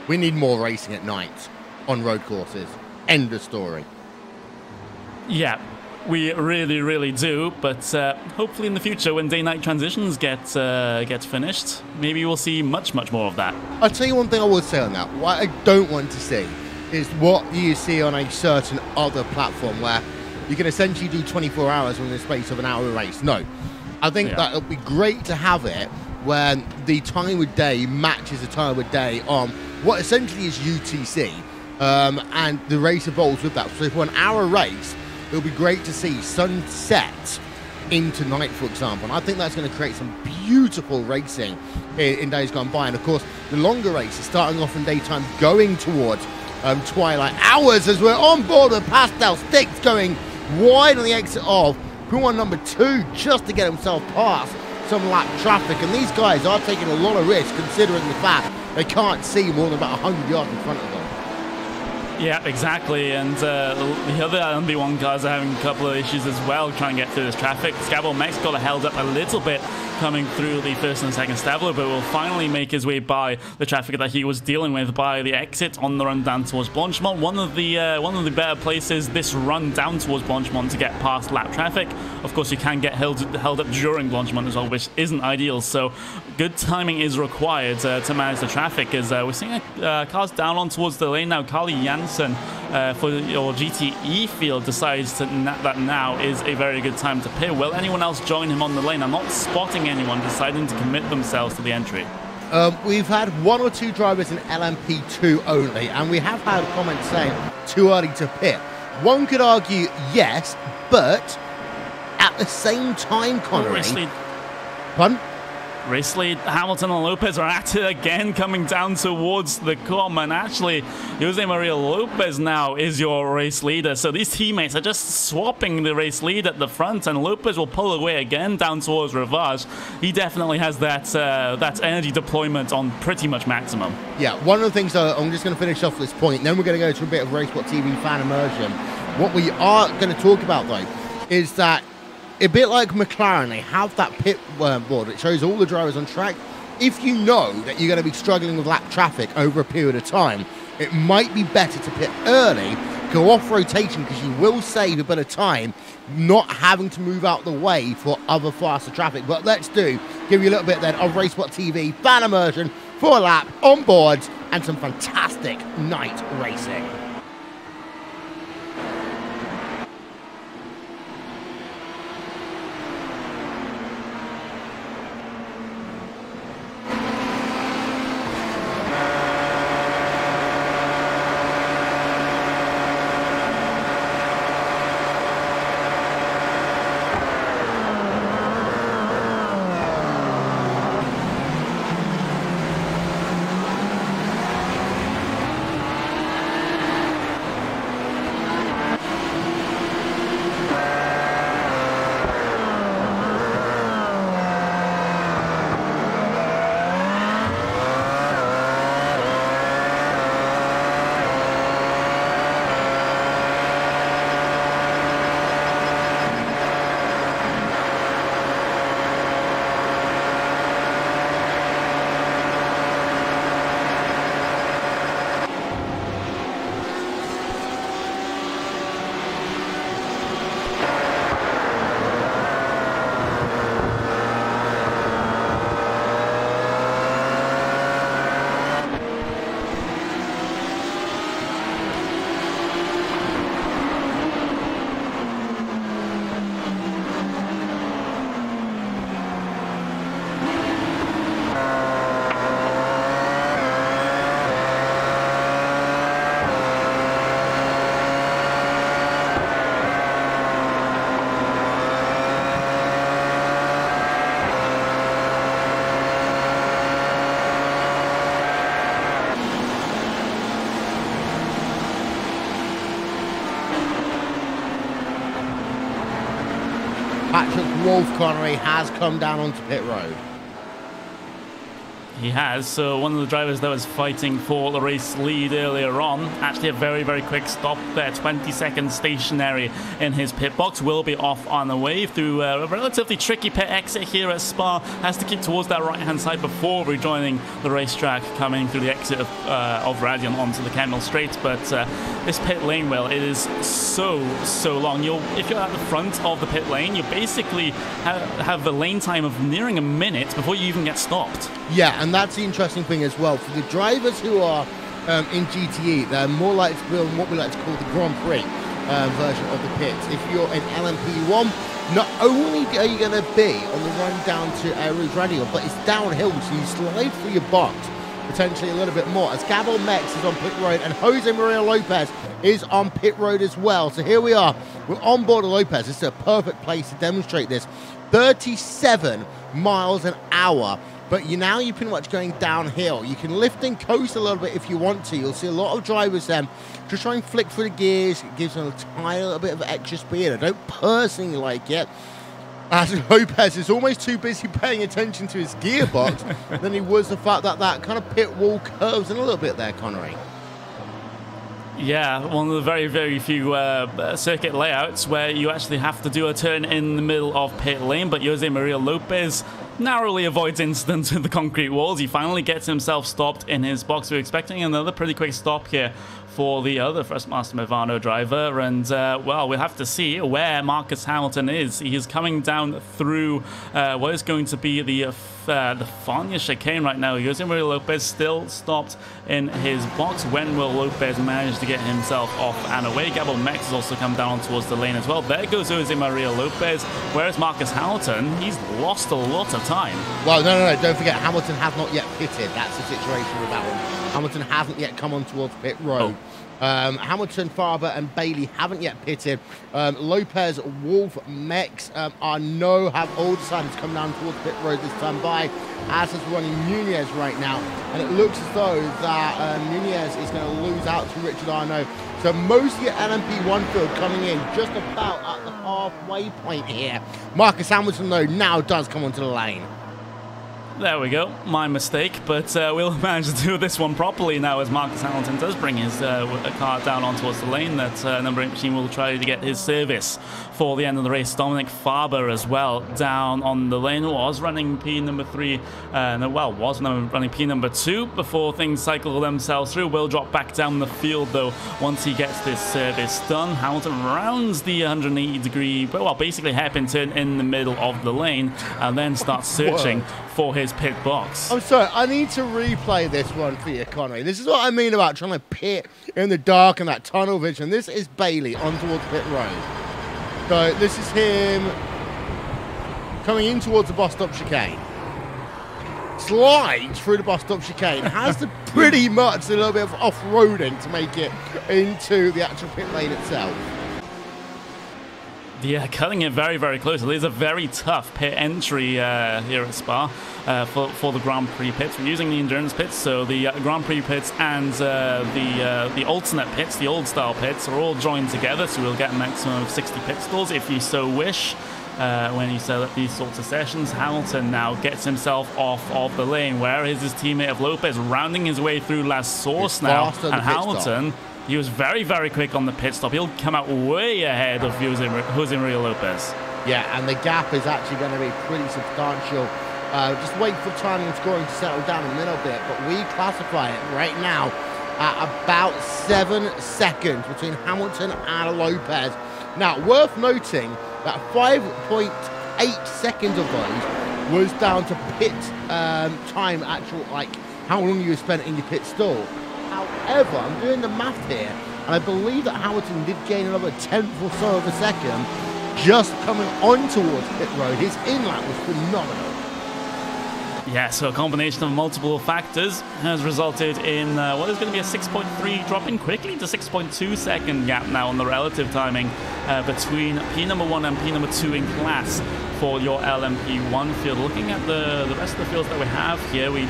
We need more racing at night on road courses. End of story. Yeah, we really, really do, but hopefully in the future when day-night transitions get finished, maybe we'll see much, much more of that. I'll tell you one thing I would say on that. What I don't want to see is what you see on a certain other platform where you can essentially do 24 hours in the space of an hour race. No. I think that it would be great to have it when the time of day matches the time of day on what essentially is UTC, and the race evolves with that. So for an hour race, it would be great to see sunset into night, for example. And I think that's going to create some beautiful racing in days gone by. And of course, the longer races starting off in daytime, going towards twilight hours, as we're on board with Pastel Sticks going wide on the exit of P1 number 2 just to get himself past some lap traffic. And these guys are taking a lot of risk considering the fact they can't see more than about 100 yards in front of them. Yeah, exactly, and the other LMP1 cars are having a couple of issues as well trying to get through this traffic. Scavo Max got held up a little bit coming through the first and second Stavler, but will finally make his way by the traffic that he was dealing with by the exit on the run down towards Blanchemont. One of the better places this run down towards Blanchemont to get past lap traffic. Of course, you can get held up during Blanchemont as well, which isn't ideal, so good timing is required to manage the traffic, as we're seeing cars down on towards the lane now. Carly Jansen for your GTE field decides that now is a very good time to pit. Will anyone else join him on the lane? I'm not spotting anyone deciding to commit themselves to the entry. We've had 1 or 2 drivers in LMP2 only, and we have had comments saying too early to pit. One could argue yes, but at the same time, Connery... Pardon? Race lead, Hamilton and Lopez are at it again, coming down towards the com, and actually Jose Maria Lopez now is your race leader, so these teammates are just swapping the race lead at the front, and Lopez will pull away again down towards Rivage. He definitely has that energy deployment on pretty much maximum. Yeah, one of the things, I'm just going to finish off this point, and then we're going to go to a bit of Racesport TV fan immersion. What we are going to talk about, though, is that a bit like McLaren, they have that pit board. It shows all the drivers on track. If you know that you're going to be struggling with lap traffic over a period of time, it might be better to pit early go off rotation, because you will save a bit of time not having to move out the way for other faster traffic. But let's give you a little bit then of RaceSpot TV, fan immersion, full lap, on boards, and some fantastic night racing. Wolf Connery has come down onto pit road. He has. So one of the drivers that was fighting for the race lead earlier on, actually a very, very quick stop there, 20 seconds stationary in his pit box, will be off on the way through a relatively tricky pit exit here at Spa. Has to keep towards that right-hand side before rejoining the racetrack, coming through the exit of Radion onto the Kendall Straight. But this pit lane, well, it is so long. If you're at the front of the pit lane, you basically have a lane time of nearing a minute before you even get stopped. Yeah, and that's the interesting thing as well. For the drivers who are in GTE, they're more likely to be on what we like to call the Grand Prix version of the pits. If you're in LMP1, not only are you going to be on the run down to Rouge Radial, but it's downhill, so you slide through your box potentially a little bit more, as Gabel Mex is on pit road and Jose Maria Lopez is on pit road as well. So here we are, we're on board of Lopez. This is a perfect place to demonstrate this. 37 miles an hour. But you're pretty much going downhill. You can lift and coast a little bit if you want to. You'll see a lot of drivers then just try and flick through the gears. It gives them a tiny little bit of extra speed. I don't personally like it, as Lopez is almost too busy paying attention to his gearbox than he was the fact that that kind of pit wall curves in a little bit there, Connery. Yeah, one of the very, very few circuit layouts where you actually have to do a turn in the middle of pit lane, but Jose Maria Lopez narrowly avoids incidents with the concrete walls. He finally gets himself stopped in his box. We're expecting another pretty quick stop here for the other First Master Movano driver, and well, we'll have to see where Marcus Hamilton is. He is coming down through what is going to be the Fania chicane right now. Jose Maria Lopez still stopped in his box. When will Lopez manage to get himself off and away? Gabel Mex has also come down towards the lane as well. There goes Jose Maria Lopez. Whereas Marcus Hamilton, he's lost a lot of time. Well, no, don't forget, Hamilton has not yet pitted. That's the situation with that one. Hamilton hasn't yet come on towards pit road. Oh. Hamilton, Farber and Bailey haven't yet pitted. Lopez, Wolf, Mex have all decided to come down towards pit road this time by, as is running Nunez right now, and it looks as though that Nunez is going to lose out to Richard Arnaud. So most of your LMP1 field coming in just about at the halfway point here. Marcus Hamilton though now does come onto the lane. There we go. My mistake, but we'll manage to do this one properly now as Marcus Hamilton does bring his car down on towards the lane. That number 8 machine will try to get his service for the end of the race. Dominic Farber as well down on the lane, was running P number 3, running P number 2 before things cycle themselves through. Will drop back down the field though once he gets this service done. Hamilton rounds the 180-degree, well, basically hairpin turn in the middle of the lane and then starts searching for his pit box. I'm sorry, I need to replay this one for you, Connery. This is what I mean about trying to pit in the dark and that tunnel vision. This is Bailey on towards pit road. So this is him coming in towards the bus stop chicane. Slides through the bus stop chicane. Has to pretty much a little bit of off-roading to make it into the actual pit lane itself. Yeah, cutting it very, very close. It is a very tough pit entry here at Spa for the Grand Prix pits. We're using the endurance pits, so the Grand Prix pits and the alternate pits, the old style pits, are all joined together, so we'll get a maximum of 60 pit stalls if you so wish. When you set up these sorts of sessions, Hamilton now gets himself off of the lane. Where is his teammate of Lopez rounding his way through last source now? And Hamilton, he was very, very quick on the pit stop. He'll come out way ahead of Jose Maria Lopez. Yeah, and the gap is actually going to be pretty substantial. Just wait for timing and scoring to settle down a little bit, but we classify it right now at about 7 seconds between Hamilton and Lopez. Now, worth noting that 5.8 seconds of those was down to pit time, actual, like how long you spent in your pit stall. However, I'm doing the math here, and I believe that Hamilton did gain another 1/10 or so of a second just coming on towards pit road. His in-lap was phenomenal. Yeah, so a combination of multiple factors has resulted in what is going to be a 6.3 dropping quickly to 6.2 second gap now on the relative timing between P number 1 and P number 2 in class for your LMP1 field. Looking at the rest of the fields that we have here, we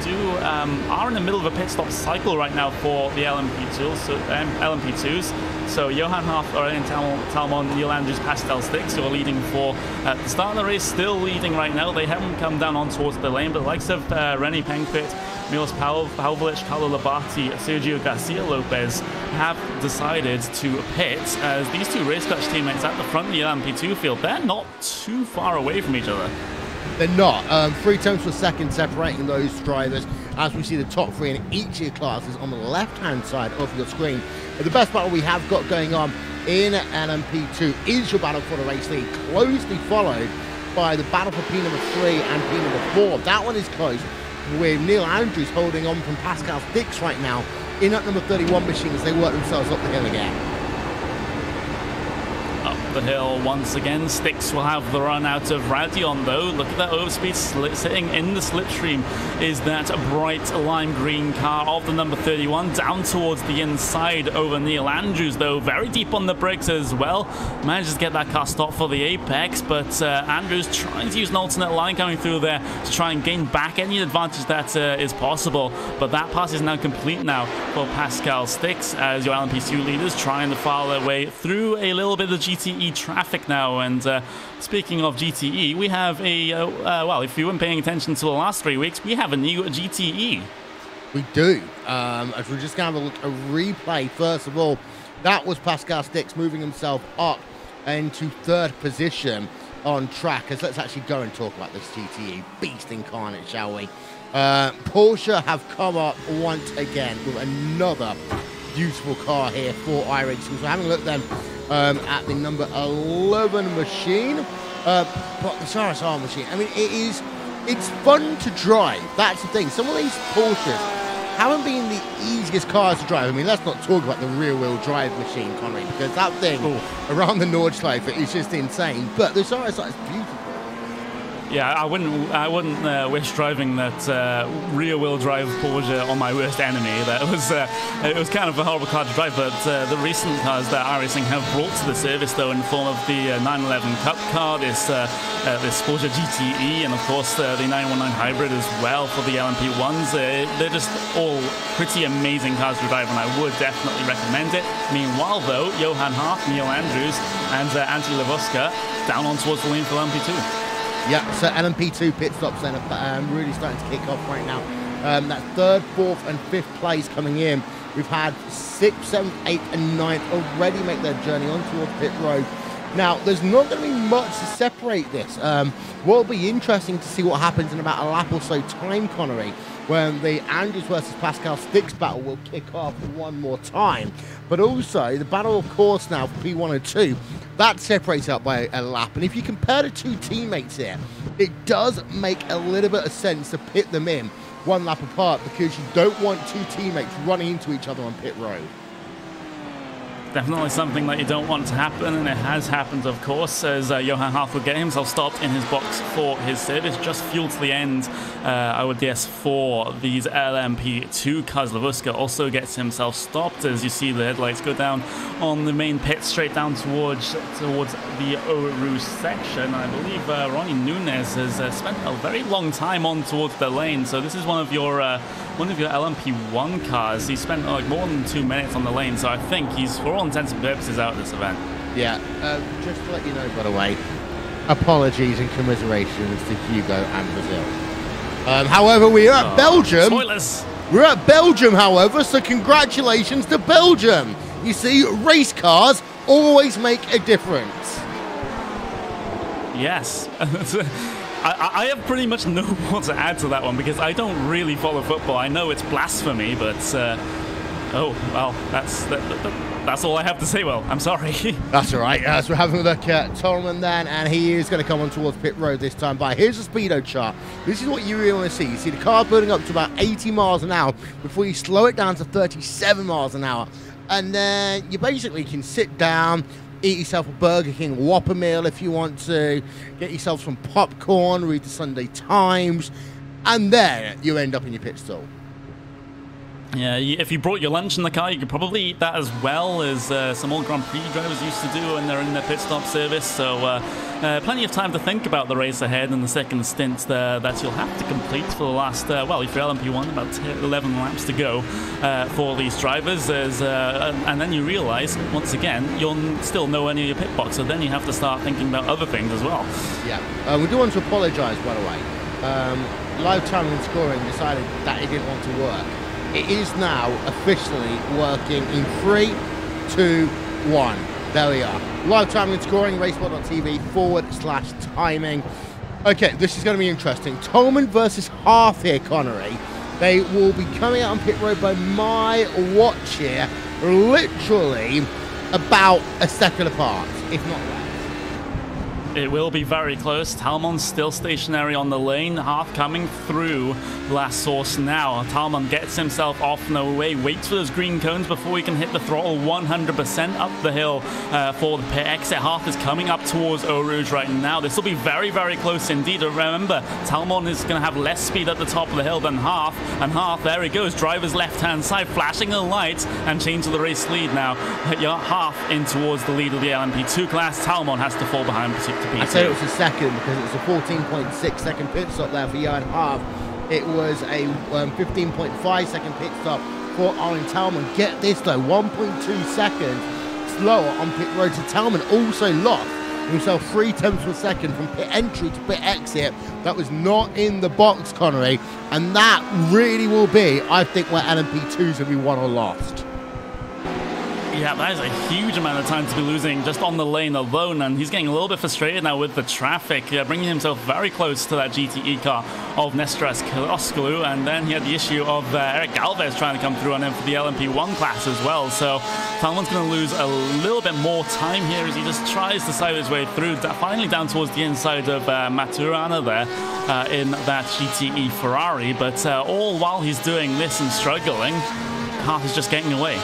are in the middle of a pit stop cycle right now for the LMP2s. So Johan Haaf, Aurélien Talmont, Neil Andrews, Pascal Stix, who are leading for at the start of the race, still leading right now. They haven't come down on towards the lane, but the likes of René Penkvit, Milos Pavlovic, Carlo Labate, Sergio Garcia Lopez have decided to pit, as these two race clutch teammates at the front of the LMP2 field, they're not too far away from each other. They're not. 3 tenths per second separating those drivers, as we see the top 3 in each of your classes on the left-hand side of your screen. But the best battle we have got going on in LMP2 is your battle for the race lead, closely followed by the battle for P number 3 and P number 4. That one is close, with Neil Andrews holding on from Pascal Stix right now in that number 31 machine as they work themselves up the hill again. Up the hill once again. Stix will have the run out of Radion though. Look at that overspeed sitting in the slipstream is that bright lime green car of the number 31 down towards the inside over Neil Andrews though. Very deep on the brakes as well. Manages to get that car stopped for the apex, but Andrews trying to use an alternate line coming through there to try and gain back any advantage that is possible. But that pass is now complete now for Pascal Stix as your LMP2 leaders trying to file their way through a little bit of GTE traffic now. And speaking of GTE, we have well, if you weren't paying attention to the last 3 weeks, we have a new GTE. We do. As we're just going to have a replay, first of all, that was Pascal Stix moving himself up into 3rd position on track. As let's actually go and talk about this GTE beast incarnate, shall we? Porsche have come up once again with another beautiful car here for iRacing. So having a look then at the number 11 machine, but the RSR machine, I mean, it's fun to drive. That's the thing. Some of these Porsches haven't been the easiest cars to drive. I mean, let's not talk about the rear-wheel drive machine, Connery, because that thing around the Nordschleife is just insane. But the RSR is beautiful. Yeah, I wouldn't wish driving that rear-wheel drive Porsche on my worst enemy. That was it was kind of a horrible car to drive. But the recent cars that iRacing have brought to the service, though, in the form of the 911 Cup car, this Porsche GTE, and of course the 919 Hybrid as well for the LMP1s, they're just all pretty amazing cars to drive, and I would definitely recommend it. Meanwhile, though, Johan Haaf, Neil Andrews, and Antti Levoska down on towards the lane for LMP2. Yeah, so LMP2 pit stops then really starting to kick off right now. That 3rd, 4th, and 5th place coming in. We've had 6th, 7th, 8th, and 9th already make their journey on towards pit road. Now, there's not going to be much to separate this. What'll be interesting to see what happens in about a lap or so time, Connery, when the Andrews versus Pascal Sticks battle will kick off one more time. But also, the battle, of course, now for P1 and 2, that separates out by a lap. And if you compare the two teammates here, it does make a little bit of sense to pit them in one lap apart, because you don't want two teammates running into each other on pit road. Definitely something that you don't want to happen, and it has happened, of course, as Johan Harf will get himself stopped in his box for his service. Just fuel to the end, I would guess, for these LMP2 cars. Lavuska also gets himself stopped as you see the headlights go down on the main pit, straight down towards the Oru section. I believe Ronnie Nunez has spent a very long time on towards the lane, so this is one of your LMP1 cars. He spent like more than 2 minutes on the lane, so I think he's, for all intents and purposes, out of this event. Yeah, just to let you know, by the way, apologies and commiserations to Hugo and Brazil. However, we are at Belgium. Spoilers! We're at Belgium, however, so congratulations to Belgium. You see, race cars always make a difference. Yes. I have pretty much no more to add to that one, because I don't really follow football. I know it's blasphemy, but oh well, that's all I have to say. Well, I'm sorry. That's all right. So we're having a look at Tolman then, and he is going to come on towards pit road this time. By here's the speedo chart. This is what you really want to see. You see the car building up to about 80 miles an hour before you slow it down to 37 miles an hour, and then you basically can sit down, eat yourself a Burger King Whopper meal if you want to, get yourself some popcorn, read the Sunday Times, and then you end up in your pit stall. Yeah, if you brought your lunch in the car, you could probably eat that as well, as some old Grand Prix drivers used to do when they're in their pit stop service. So plenty of time to think about the race ahead and the second stint that you'll have to complete for the last, well, if you're LMP1, about 11 laps to go for these drivers. And then you realize, once again, you'll still know any of your pit box, so then you have to start thinking about other things as well. Yeah, we do want to apologise, by the way. Live timing and scoring decided that it didn't want to work. It is now officially working in 3, 2, 1. There we are. Live timing and scoring, racebot.tv /timing. Okay, this is going to be interesting. Tolman versus Harf here, Connery. They will be coming out on pit road by my watch here, literally about a second apart, if not less. It will be very close. Talmon's still stationary on the lane. Harf coming through last source now. Talmon gets himself off no way, waits for those green cones before he can hit the throttle 100% up the hill for the pit exit. Harf is coming up towards Eau Rouge right now. This will be very, very close indeed. Remember, Talmon is going to have less speed at the top of the hill than Harf. And Harf, there he goes, driver's left-hand side, flashing a light and change the race lead now. Harf in towards the lead of the LMP2 class. Talmon has to fall behind P2. I said it was a second because it was a 14.6 second pit stop there for Johan Harf. It was a 15.5 second pit stop for Arjen Talmon. Get this though, 1.2 seconds slower on pit road. So Talmon also lost himself 0.3 of a second from pit entry to pit exit. That was not in the box, Connery, and that really will be, I think, where LMP2s will be won or lost. Yeah, that is a huge amount of time to be losing just on the lane alone, and he's getting a little bit frustrated now with the traffic, bringing himself very close to that GTE car of Nestras Kosklou, and then he had the issue of Eric Galvez trying to come through on him for the LMP1 class as well. So Talmon's going to lose a little bit more time here as he just tries to side his way through, finally down towards the inside of Maturana there in that GTE Ferrari, but all while he's doing this and struggling, Harf is just getting away.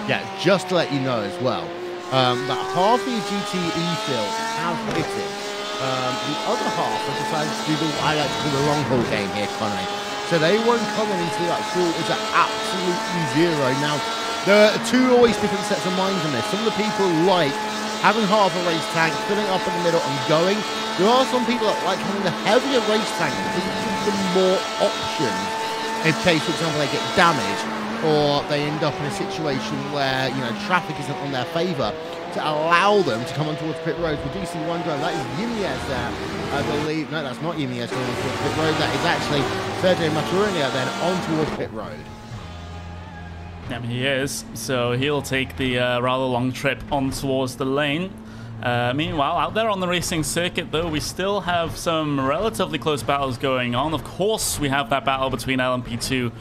Yeah, just to let you know as well, that half of your GTE field have hit it. The other half have decided to do I like to do the long haul game here, Connery. So they won't come in until that fuel is at absolutely zero. Now, there are two always different sets of minds on this. Some of the people like having half a race tank, filling up in the middle and going. There are some people that like having the heavier race tank because it gives them more options in case, for example, they get damaged, or they end up in a situation where, you know, traffic isn't on their favour. to allow them to come on towards pit road. We do see one driver, that is Jimenez there, I believe. No, that's not Jimenez going on towards pit road. That is actually Sergio Maturini then on towards pit road. Yeah, he is. So he'll take the rather long trip on towards the lane. Meanwhile, out there on the racing circuit, though, we still have some relatively close battles going on. Of course, we have that battle between LMP2,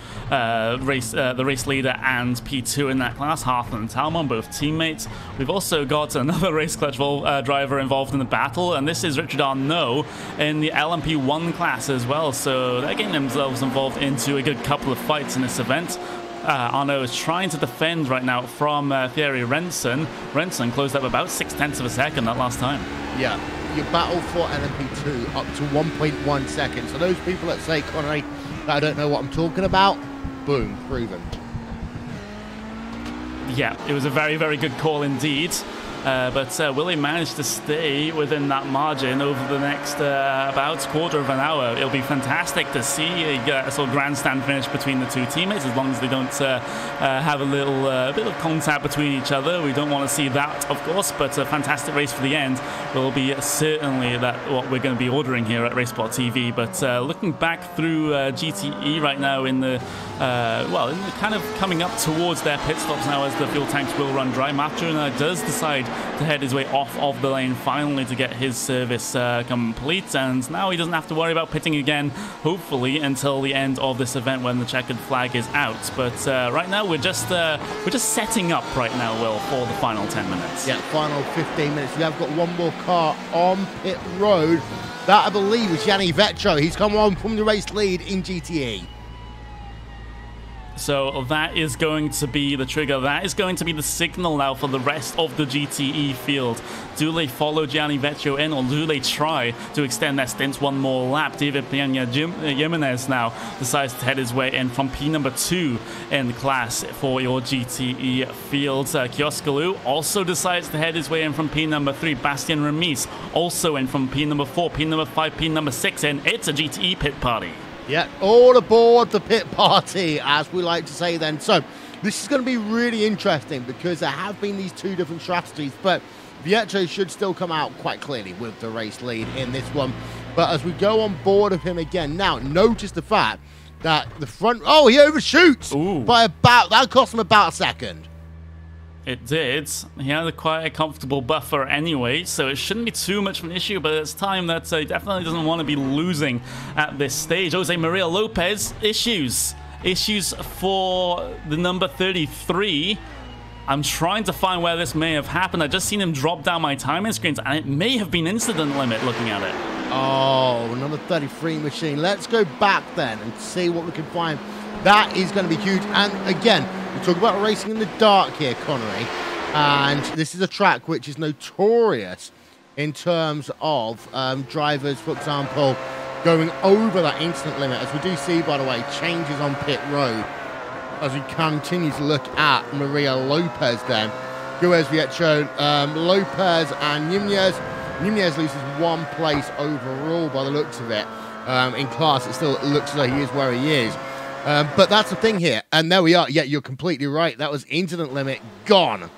the race leader, and P2 in that class, Harthan and Talmon, both teammates. We've also got another race clutch driver involved in the battle, and this is Richard Arnaud in the LMP1 class as well. So they're getting themselves involved into a good couple of fights in this event. Arnaud is trying to defend right now from Thierry Renson. Renson closed up about 0.6 of a second that last time. Yeah, your battle for LMP2 up to 1.1 seconds. So those people that say, Connery, that I don't know what I'm talking about, boom, proven. Yeah, it was a very, very good call indeed. But will he manage to stay within that margin over the next about quarter of an hour? It'll be fantastic to see a sort of grandstand finish between the two teammates, as long as they don't have a little bit of contact between each other. We don't want to see that, of course, but a fantastic race for the end will be certainly what we're going to be ordering here at RaceSpot TV. But looking back through GTE right now in the kind of coming up towards their pit stops now as the fuel tanks will run dry, Maturini does decide to head his way off of the lane finally to get his service complete, and now he doesn't have to worry about pitting again, hopefully, until the end of this event when the checkered flag is out. But right now we're just setting up right now, Will, for the final 10 minutes. Yeah, final 15 minutes. We have got one more car on pit road. That, I believe, is Gianni Vecchio. He's come on from the race lead in GTE. So that is going to be the trigger. That is going to be the signal now for the rest of the GTE field. Do they follow Gianni Vecchio in, or do they try to extend their stints one more lap? David Peña Jimenez now decides to head his way in from P number 2 in the class for your GTE field. Kioskalu also decides to head his way in from P number 3. Bastien Remis also in from P number 4. P number 5, P number 6 in. It's a GTE pit party. Yeah, all aboard the pit party, as we like to say then. So this is going to be really interesting because there have been these two different strategies, but Vecchio should still come out quite clearly with the race lead in this one. But as we go on board of him again, now notice the fact that the front, oh, he overshoots by about, that cost him about a second. It did. He had quite a comfortable buffer anyway, so it shouldn't be too much of an issue, but it's time that he definitely doesn't want to be losing at this stage. Jose Maria Lopez, issues. Issues for the number 33. I'm trying to find where this may have happened. I just seen him drop down my timing screens, and it may have been incident limit looking at it. Oh, number 33 machine. Let's go back then and see what we can find. That is going to be huge. And again, we talk about racing in the dark here, Connery. And this is a track which is notorious in terms of drivers, for example, going over that instant limit. As we do see, by the way, changes on pit road. As we continue to look at Maria Lopez then. Guez Vecchio, Lopez and Nunez. Nunez loses 1 place overall by the looks of it. In class, it still looks like he is where he is. But that's the thing here. And there we are. Yeah, you're completely right. That was incident limit gone.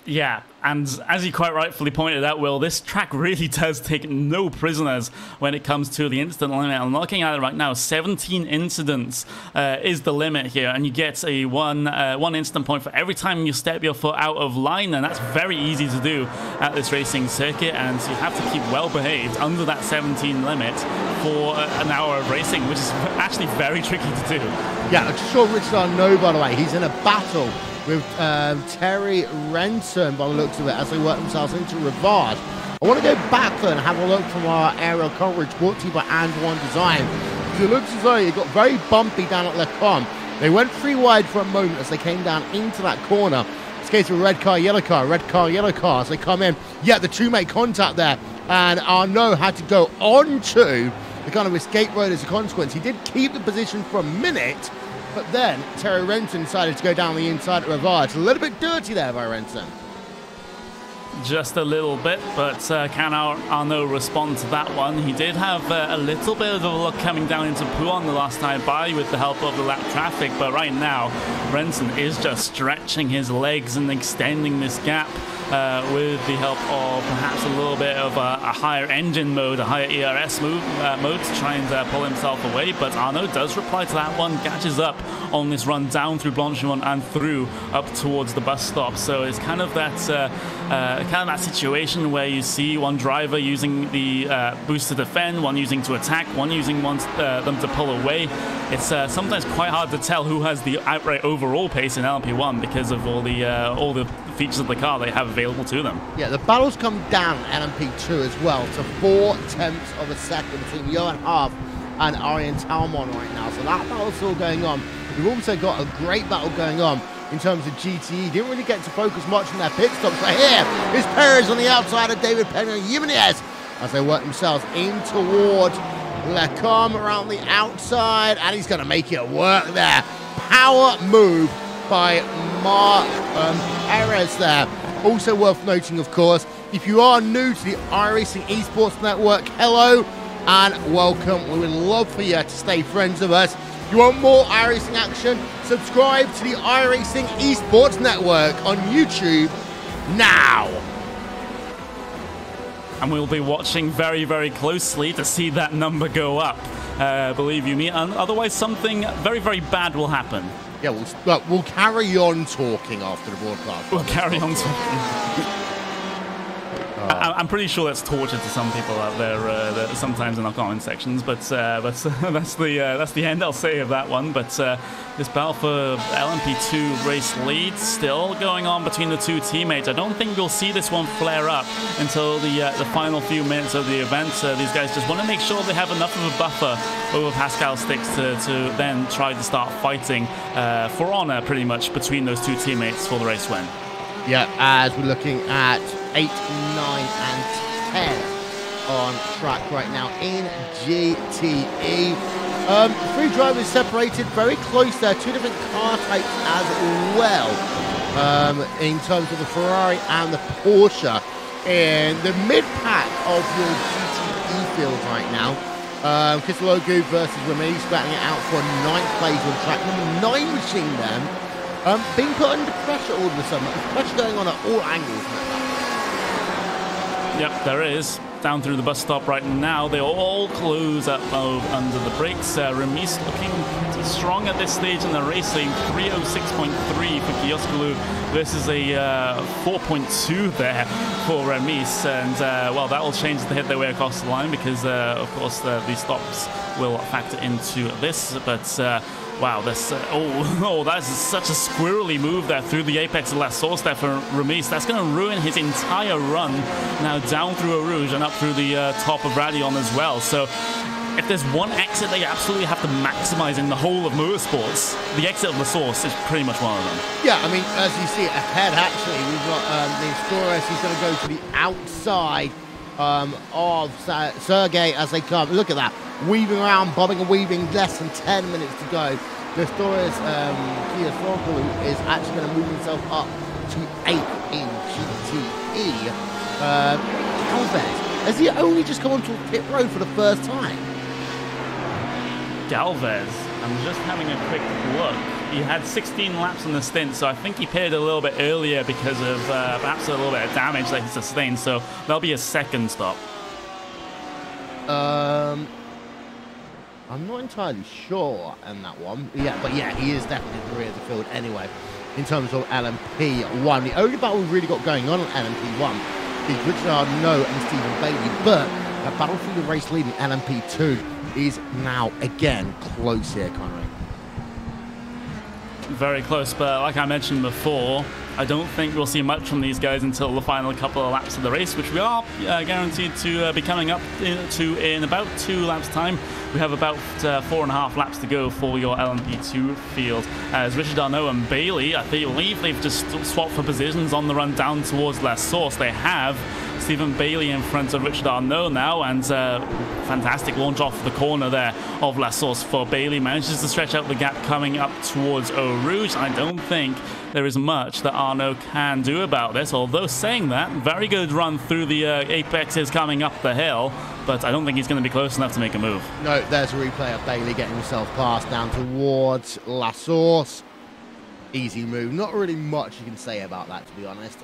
Yeah, and as you quite rightfully pointed out, Will, this track really does take no prisoners when it comes to the instant limit. I'm looking at it right now. 17 incidents is the limit here, and you get a one instant point for every time you step your foot out of line, and that's very easy to do at this racing circuit, and you have to keep well behaved under that 17 limit for an hour of racing, which is actually very tricky to do. Yeah, I just saw Richard Arnaud, by the way. He's in a battle with Terry Renson, by the looks of it, as they work themselves into Rivard. I want to go back though and have a look from our aerial coverage brought to you by And One Design. Because it looks as though it got very bumpy down at Le Con. They went 3 wide for a moment as they came down into that corner. This case of red car, yellow car, red car, yellow car as they come in. Yeah, the two make contact there, and Arnaud had to go onto the kind of escape road as a consequence. He did keep the position for a minute, but then Terry Renson decided to go down the inside of Rivard. It's a little bit dirty there by Renson. just a little bit, but can Arnaud respond to that one? He did have a little bit of a look coming down into Pouhon the last time by with the help of the lap traffic, but right now Renson is just stretching his legs and extending this gap with the help of perhaps a little bit of a higher engine mode, a higher ERS mode to try and pull himself away, but Arnaud does reply to that one, catches up on this run down through Blanchimont and through up towards the bus stop. So it's kind of that situation where you see one driver using the boost to defend, one using to attack, one using them to pull away. It's sometimes quite hard to tell who has the outright overall pace in LMP1 because of all the features of the car they have available to them. Yeah, the battle's come down LMP2 as well to 0.4 of a second between Johan Harf and Arjen Talmon right now. So that battle's still going on. We've also got a great battle going on in terms of GTE. Didn't really get to focus much on their pit stops, but here is Perez on the outside of David Pena Jimenez as they work themselves in towards Lecom around the outside, and he's going to make it work there. Power move by Mark Perez there. Also worth noting, of course, if you are new to the iRacing Esports Network, hello and welcome. We would love for you to stay friends with us. If you want more iRacing action, subscribe to the iRacing Esports Network on YouTube now. And we'll be watching very, very closely to see that number go up. Believe you me, and otherwise something very, very bad will happen. Yeah, we'll carry on talking after the broadcast. We'll carry on talking. I'm pretty sure that's torture to some people out there sometimes in our comment sections, but that's the end I'll say of that one. But this battle for LMP2 race lead still going on between the two teammates. I don't think we'll see this one flare up until the final few minutes of the event. These guys just want to make sure they have enough of a buffer over Pascal Sticks to then try to start fighting for honor pretty much between those two teammates for the race win. Yeah, as we're looking at 8, 9, and 10 on track right now in GTE. 3 drivers separated very close there, 2 different car types as well. In terms of the Ferrari and the Porsche in the mid-pack of your GTE field right now. Kislogu versus Ramirez battling it out for 9th place on track number 9 machine then. Being put under pressure all of a sudden. There's pressure going on at all angles. Yep, there is. Down through the bus stop right now. They all close up under the brakes. Remis looking pretty strong at this stage in the race, a 306.3 for Kioskulu versus a 4.2 there for Remis. And, well, that will change to hit their way across the line because, of course, the stops will factor into this. But... wow, that's that's such a squirrely move there through the apex of La Source there for Remis. That's going to ruin his entire run now down through Eau Rouge and up through the top of Radion as well. So if there's one exit they absolutely have to maximize in the whole of motorsports, the exit of La Source is pretty much one of them. Yeah, I mean, as you see ahead, actually, we've got the Explorer. He's going to go to the outside of Sergey as they come. Look at that. Weaving around, bobbing and weaving, less than 10 minutes to go. Nestorius Spa-Francorchamps is actually going to move himself up to 8th in GTE. Galvez, has he only just come onto pit road for the first time? Galvez, I'm just having a quick look. He had 16 laps in the stint, so I think he pitted a little bit earlier because of perhaps a little bit of damage that he sustained, so that'll be a second stop. I'm not entirely sure on that one. Yeah, but yeah, he is definitely in the rear of the field anyway, in terms of LMP1. The only battle we've really got going on LMP1 is Richard Arnaud and Stephen Bailey, but a battle for the race lead in LMP2 is now again close here, Connery. Very close, but like I mentioned before, I don't think we'll see much from these guys until the final couple of laps of the race, which we are guaranteed to be coming up to in about 2 laps' time. We have about 4.5 laps to go for your LMP2 field. As Richard Arnaud and Bailey, I believe they've just swapped for positions on the run down towards La Source. They have Stephen Bailey in front of Richard Arnault now, and fantastic launch off the corner there of La Source for Bailey. Manages to stretch out the gap coming up towards Eau Rouge. I don't think there is much that Arnault can do about this, although saying that, very good run through the apexes coming up the hill, but I don't think he's going to be close enough to make a move. No, there's a replay of Bailey getting himself passed down towards La Source. Easy move. Not really much you can say about that, to be honest.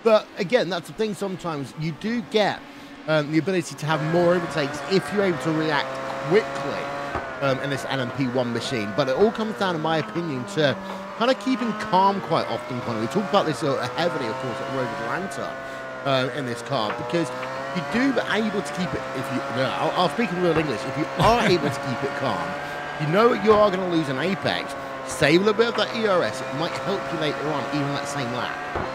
But again, that's the thing. Sometimes you do get the ability to have more overtakes if you're able to react quickly in this LMP1 machine. But it all comes down, in my opinion, to kind of keeping calm quite often. We talk about this heavily, of course, at Road Atlanta in this car, because you do be able to keep it, if you, no, I'll speak in real English, if you are able to keep it calm, you know you are going to lose an apex, save a little bit of that ERS, it might help you later on, even that same lap.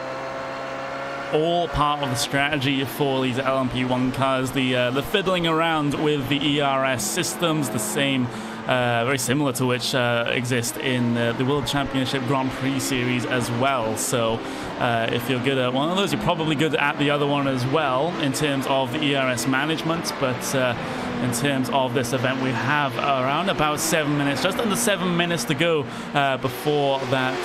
All part of the strategy for these LMP1 cars, the fiddling around with the ERS systems, the same, very similar to which exist in the World Championship Grand Prix Series as well. So if you're good at one of those, you're probably good at the other one as well in terms of the ERS management. But in terms of this event, we have around about 7 minutes, just under 7 minutes to go before that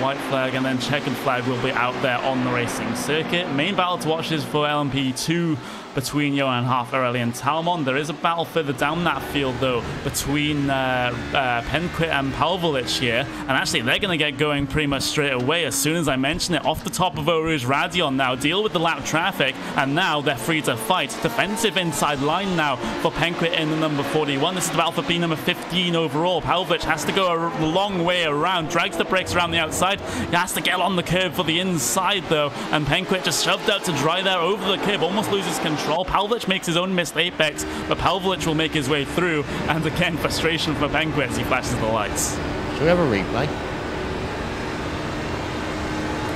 white flag and then checkered flag will be out there on the racing circuit. Main battle to watch is for LMP2 between Johan Harfarelli and Talmon. There is a battle further down that field, though, between Penquit and Palvolic here. And actually, they're going to get going pretty much straight away as soon as I mention it. Off the top of Eau Rouge, Radion now deal with the lap traffic, and now they're free to fight. Defensive inside line now for Penquit in the number 41. This is the battle for B number 15 overall. Palvolic has to go a long way around, drags the brakes around the outside. He has to get on the curb for the inside, though, and Penquit just shoved out to dry there over the curb, almost loses control. Palvolic makes his own missed apex, but Palvolic will make his way through, and again, frustration for Penquit as he flashes the lights. Should we have a replay?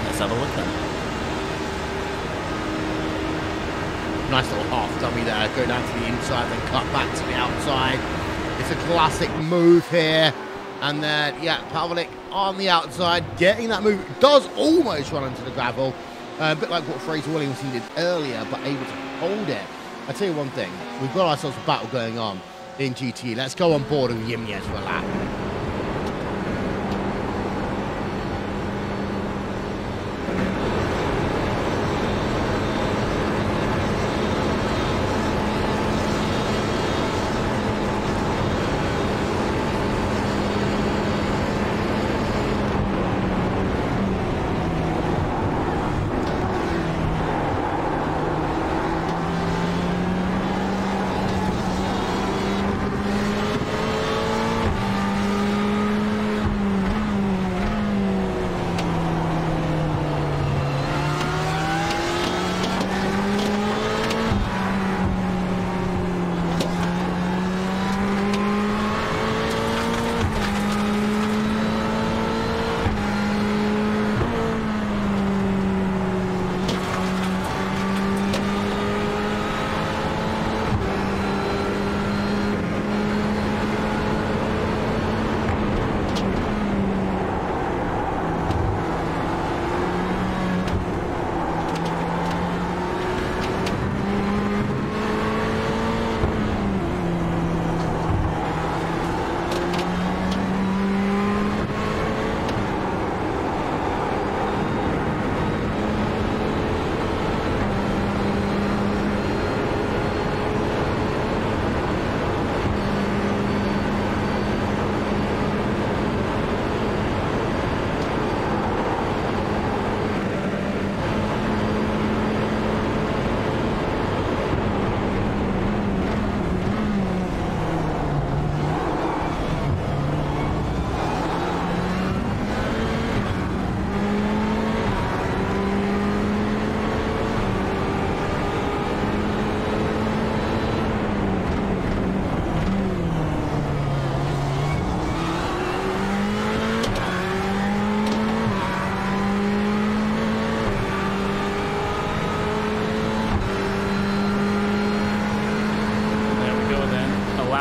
Let's have a look then. Nice little half dummy there, go down to the inside, then cut back to the outside. It's a classic move here. And then, yeah, Palvolic on the outside, getting that move. Does almost run into the gravel. A bit like what Fraser Williamson did earlier, but able to hold it. I'll tell you one thing. We've got ourselves a battle going on in GTE. Let's go on board with Yimyes for a lap.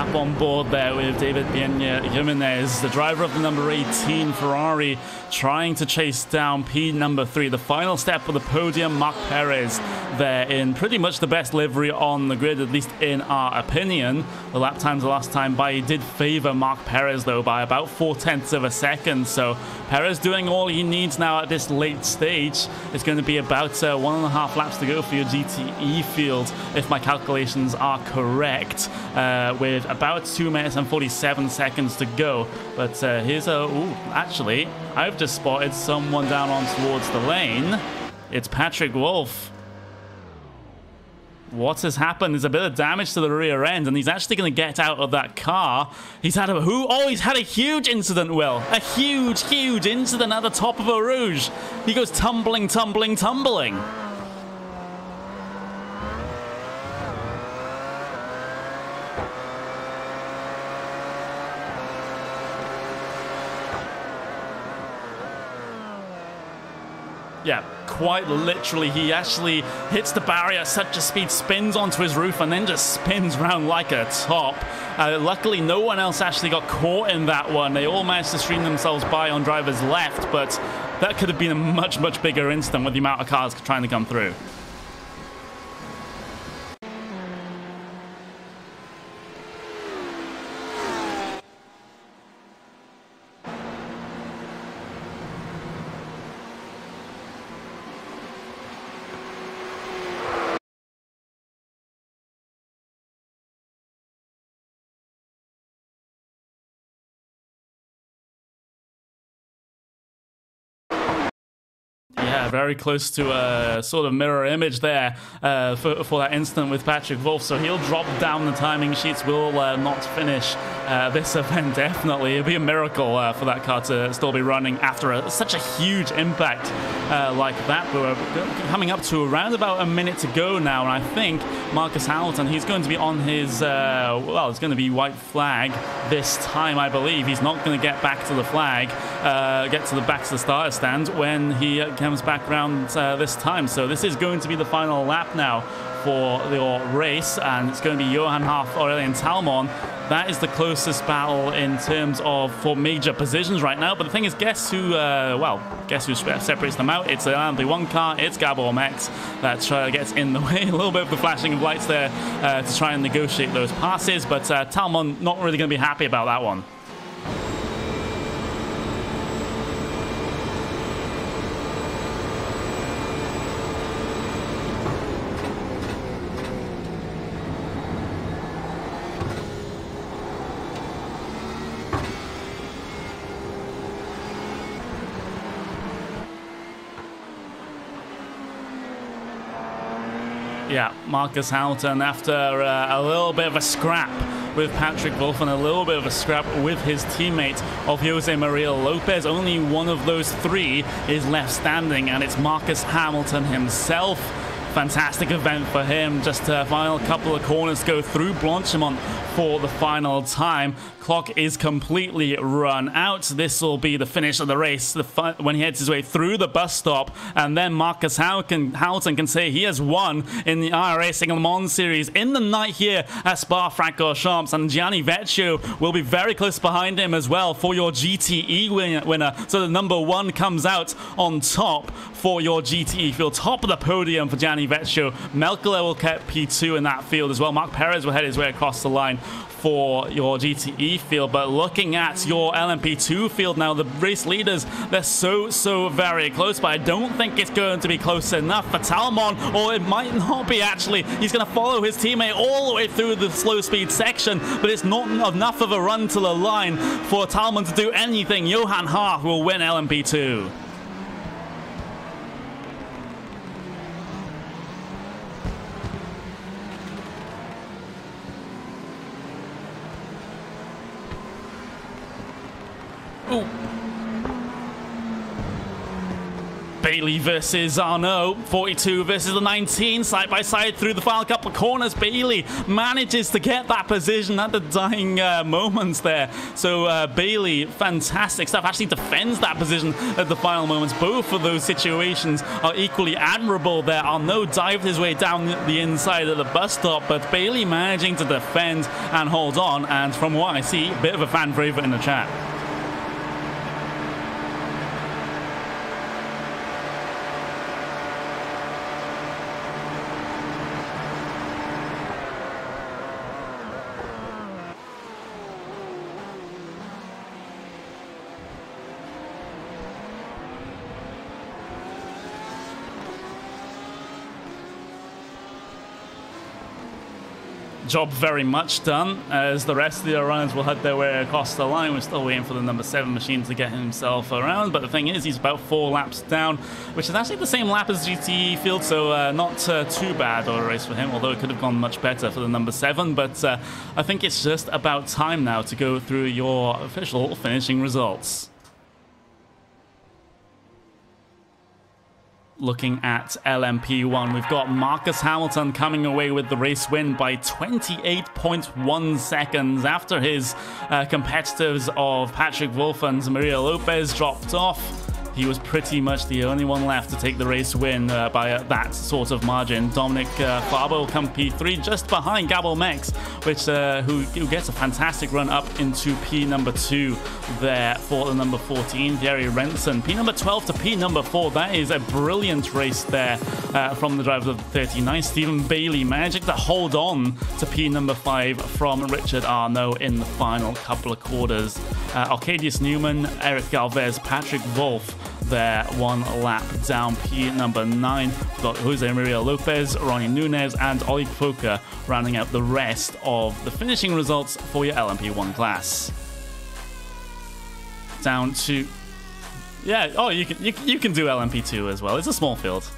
lap on board there with David Peña Jimenez, the driver of the number 18 Ferrari, trying to chase down P number 3. The final step of the podium, Marc Perez there in pretty much the best livery on the grid, at least in our opinion. The lap times the last time by did favor Marc Perez, though, by about 0.4 of a second. So Perez doing all he needs now at this late stage. It's going to be about 1.5 laps to go for your GTE field, if my calculations are correct, with about 2 minutes and 47 seconds to go. But here's a... Ooh, actually, I've just spotted someone down on towards the lane. It's Patrick Wolf. What has happened? There's a bit of damage to the rear end, and he's actually going to get out of that car. He's had a... Oh, he's had a huge incident, Will. A huge, huge incident at the top of Eau Rouge. He goes tumbling, tumbling, tumbling. Yeah, quite literally, he actually hits the barrier at such a speed, spins onto his roof, and then just spins around like a top. Luckily, no one else actually got caught in that one. They all managed to stream themselves by on driver's left, but that could have been a much, much bigger incident with the amount of cars trying to come through. Yeah, very close to a sort of mirror image there for that incident with Patrick Wolf. So he'll drop down the timing sheets, will not finish this event, definitely. It'd be a miracle for that car to still be running after such a huge impact like that. But we're coming up to around about a minute to go now, and I think Marcus Hamilton, he's going to be on his, well, it's going to be white flag this time, I believe. He's not going to get back to the flag, get to the back to the starter stand when he comes back around this time. So this is going to be the final lap now for your race, and it's going to be Johan Harf, Aurelien Talmon. That is the closest battle in terms of for major positions right now. But the thing is, guess who separates them out? It's the LMP1 car. It's Gabor Metz that gets in the way. A little bit of the flashing of lights there to try and negotiate those passes. But Talmon not really going to be happy about that one. Yeah, Marcus Hamilton, after a little bit of a scrap with Patrick Wolf and a little bit of a scrap with his teammate of Jose Maria Lopez. Only one of those three is left standing, and it's Marcus Hamilton himself. Fantastic event for him. Just a final couple of corners to go through Blanchimont for the final time. Clock is completely run out. This will be the finish of the race when he heads his way through the bus stop, and then Marcus Hamilton can say he has won in the iRacing Le Mans Series in the night here at Spa-Francorchamps, and Gianni Vecchio will be very close behind him as well for your GTE winner. So the number one comes out on top for your GTE field. Top of the podium for Gianni Vecchio. Melkele will get P2 in that field as well. Marc Perez will head his way across the line for your GTE field. But looking at your LMP2 field now, the race leaders, they're so very close, but I don't think it's going to be close enough for Talmon, or it might not be actually. He's going to follow his teammate all the way through the slow speed section, but it's not enough of a run to the line for Talmon to do anything. Johan Harf will win LMP2. Ooh. Bailey versus Arnaud, 42 versus the 19, side by side through the final couple of corners. Bailey manages to get that position at the dying moments there. So Bailey, fantastic stuff, actually defends that position at the final moments. Both of those situations are equally admirable there. Arnaud dived his way down the inside of the bus stop, but Bailey managing to defend and hold on, and from what I see, a bit of a fan favorite in the chat. Job very much done, as the rest of the runners will head their way across the line. We're still waiting for the number 7 machine to get himself around, but the thing is, he's about 4 laps down, which is actually the same lap as GTE field, so not too bad of a race for him, although it could have gone much better for the number 7, but I think it's just about time now to go through your official finishing results. Looking at LMP1, we've got Marcus Hamilton coming away with the race win by 28.1 seconds after his competitors of Patrick Wolff and Maria Lopez dropped off. He was pretty much the only one left to take the race win by that sort of margin. Dominic Farber will come P3 just behind Gabel Mex, which who gets a fantastic run up into P number 2 there for the number 14, Thierry Renson. P number 12 to P number 4. That is a brilliant race there from the driver of the 39. Stephen Bailey managing to hold on to P number 5 from Richard Arnaud in the final couple of quarters. Arcadius Newman, Eric Galvez, Patrick Wolff there, 1 lap down. P number 9. We've got Jose Maria Lopez, Ronnie Nunez, and Oli Foka rounding out the rest of the finishing results for your LMP1 class. Down to, yeah. Oh, you can do LMP2 as well. It's a small field.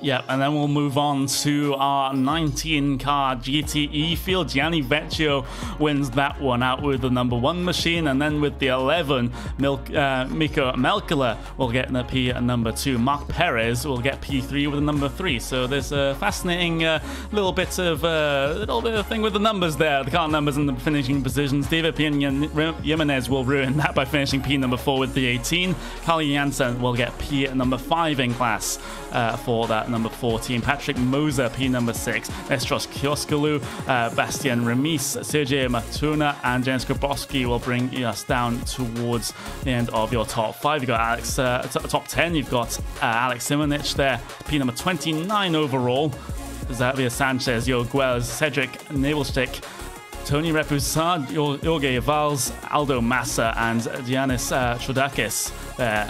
Yeah, and then we'll move on to our 19-car GTE field. Gianni Vecchio wins that one out with the number 1 machine, and then with the 11, Miko Melkala will get the P number 2. Mark Perez will get P3 with the number 3. So there's a fascinating little bit of thing with the numbers there, the car numbers and the finishing positions. David Jimenez will ruin that by finishing P number 4 with the 18. Carly Jansen will get P number 5 in class for that number 14. Patrick Moser, P number 6. Estros Kioskalu, Bastian Remis, Sergej Matuna, and Jens Grabowski will bring us down towards the end of your top 5. You've got Alex, top 10, you've got Alex Simonich there, P number 29 overall. Xavier Sanchez, Yo Guels, Cedric Nebelstick, Tony Repoussard, Jorge Valls, Aldo Massa, and Giannis Chodakis there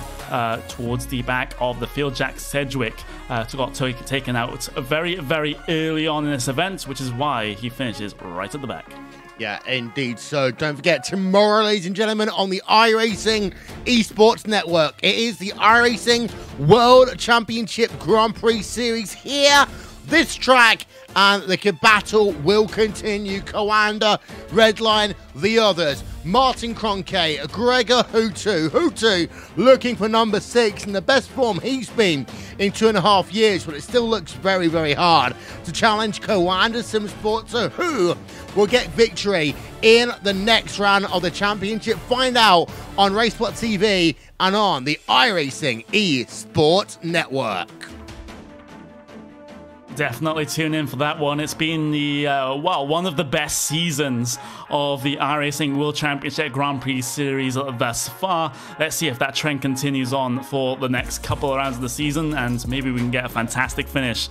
towards the back of the field. Jack Sedgwick got taken out very, very early on in this event, which is why he finishes right at the back. Yeah, indeed. So don't forget, tomorrow, ladies and gentlemen, on the iRacing Esports Network, it is the iRacing World Championship Grand Prix Series here. This track and the battle will continue. Coanda, Redline, the others. Martin Cronke, Gregor Hutu looking for number 6 in the best form he's been in 2.5 years, but it still looks very, very hard to challenge Coanda Sim Sports. So who will get victory in the next round of the championship? Find out on Racebot TV and on the iRacing Esports Network. definitely tune in for that one. It's been the one of the best seasons of the iRacing World Championship Grand Prix series thus far. Let's see if that trend continues on for the next couple of rounds of the season, and maybe we can get a fantastic finish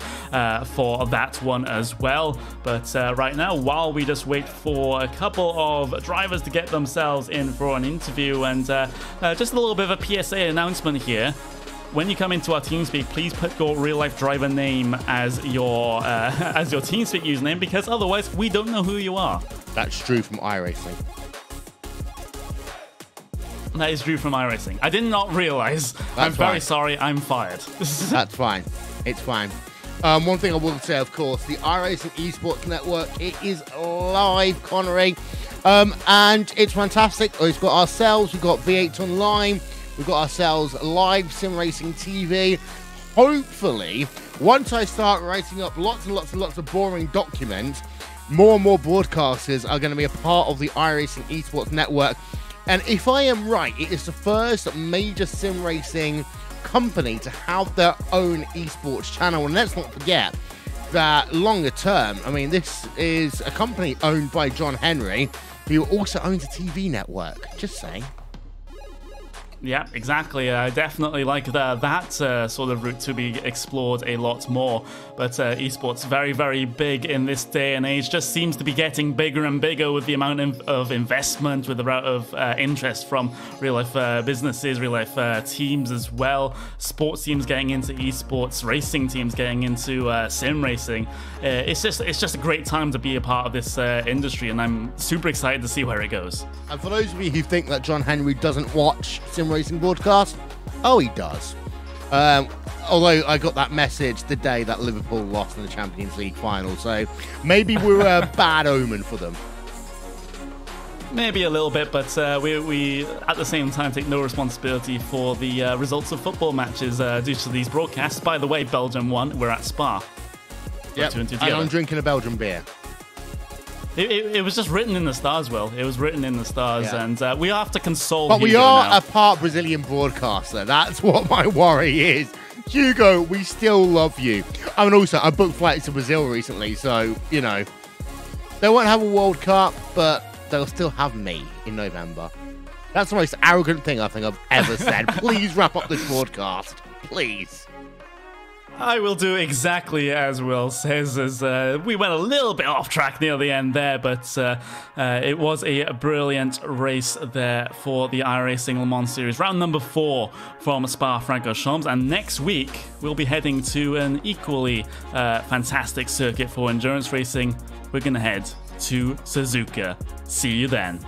for that one as well. But right now, while we just wait for a couple of drivers to get themselves in for an interview, and just a little bit of a PSA announcement here. When you come into our TeamSpeak, please put your real-life driver name as your TeamSpeak username, because otherwise we don't know who you are. That's Drew from iRacing. That is Drew from iRacing. I did not realize. I'm very sorry. I'm fired. That's fine. It's fine. One thing I will say, of course, the iRacing Esports Network, it is live, Connery, and it's fantastic. We've got ourselves. We've got V8 Online. We've got ourselves live sim racing TV. Hopefully, once I start writing up lots and lots of boring documents, more and more broadcasters are going to be a part of the iRacing Esports Network. And if I am right, it is the first major sim racing company to have their own esports channel. And let's not forget that longer term, I mean, this is a company owned by John Henry, who also owns a TV network. Just saying. Yeah, exactly. I definitely like that sort of route to be explored a lot more. But esports, very, very big in this day and age, just seems to be getting bigger and bigger with the amount of investment, with the amount of interest from real-life businesses, real-life teams as well. Sports teams getting into esports, racing teams getting into sim racing. It's just a great time to be a part of this industry, and I'm super excited to see where it goes. And for those of you who think that John Henry doesn't watch sim racing broadcast, oh, he does. Although I got that message the day that Liverpool lost in the Champions League final, so maybe we're a bad omen for them. Maybe a little bit, but we at the same time take no responsibility for the results of football matches due to these broadcasts. By the way, Belgium won. We're at Spa. Yep. And I'm drinking a Belgian beer. It was just written in the stars, Will. It was written in the stars, yeah. And we have to console But Hugo we are now. a part Brazilian broadcaster. That's what my worry is. Hugo, we still love you. I mean, also, I booked flights to Brazil recently, so, you know, they won't have a World Cup, but they'll still have me in November. That's the most arrogant thing I think I've ever said. Please wrap up this broadcast. Please. I will do exactly as Will says, as we went a little bit off track near the end there, but it was a brilliant race there for the iRacing Le Mans Series, round number 4 from Spa-Francorchamps, and next week we'll be heading to an equally fantastic circuit for endurance racing. We're going to head to Suzuka. See you then.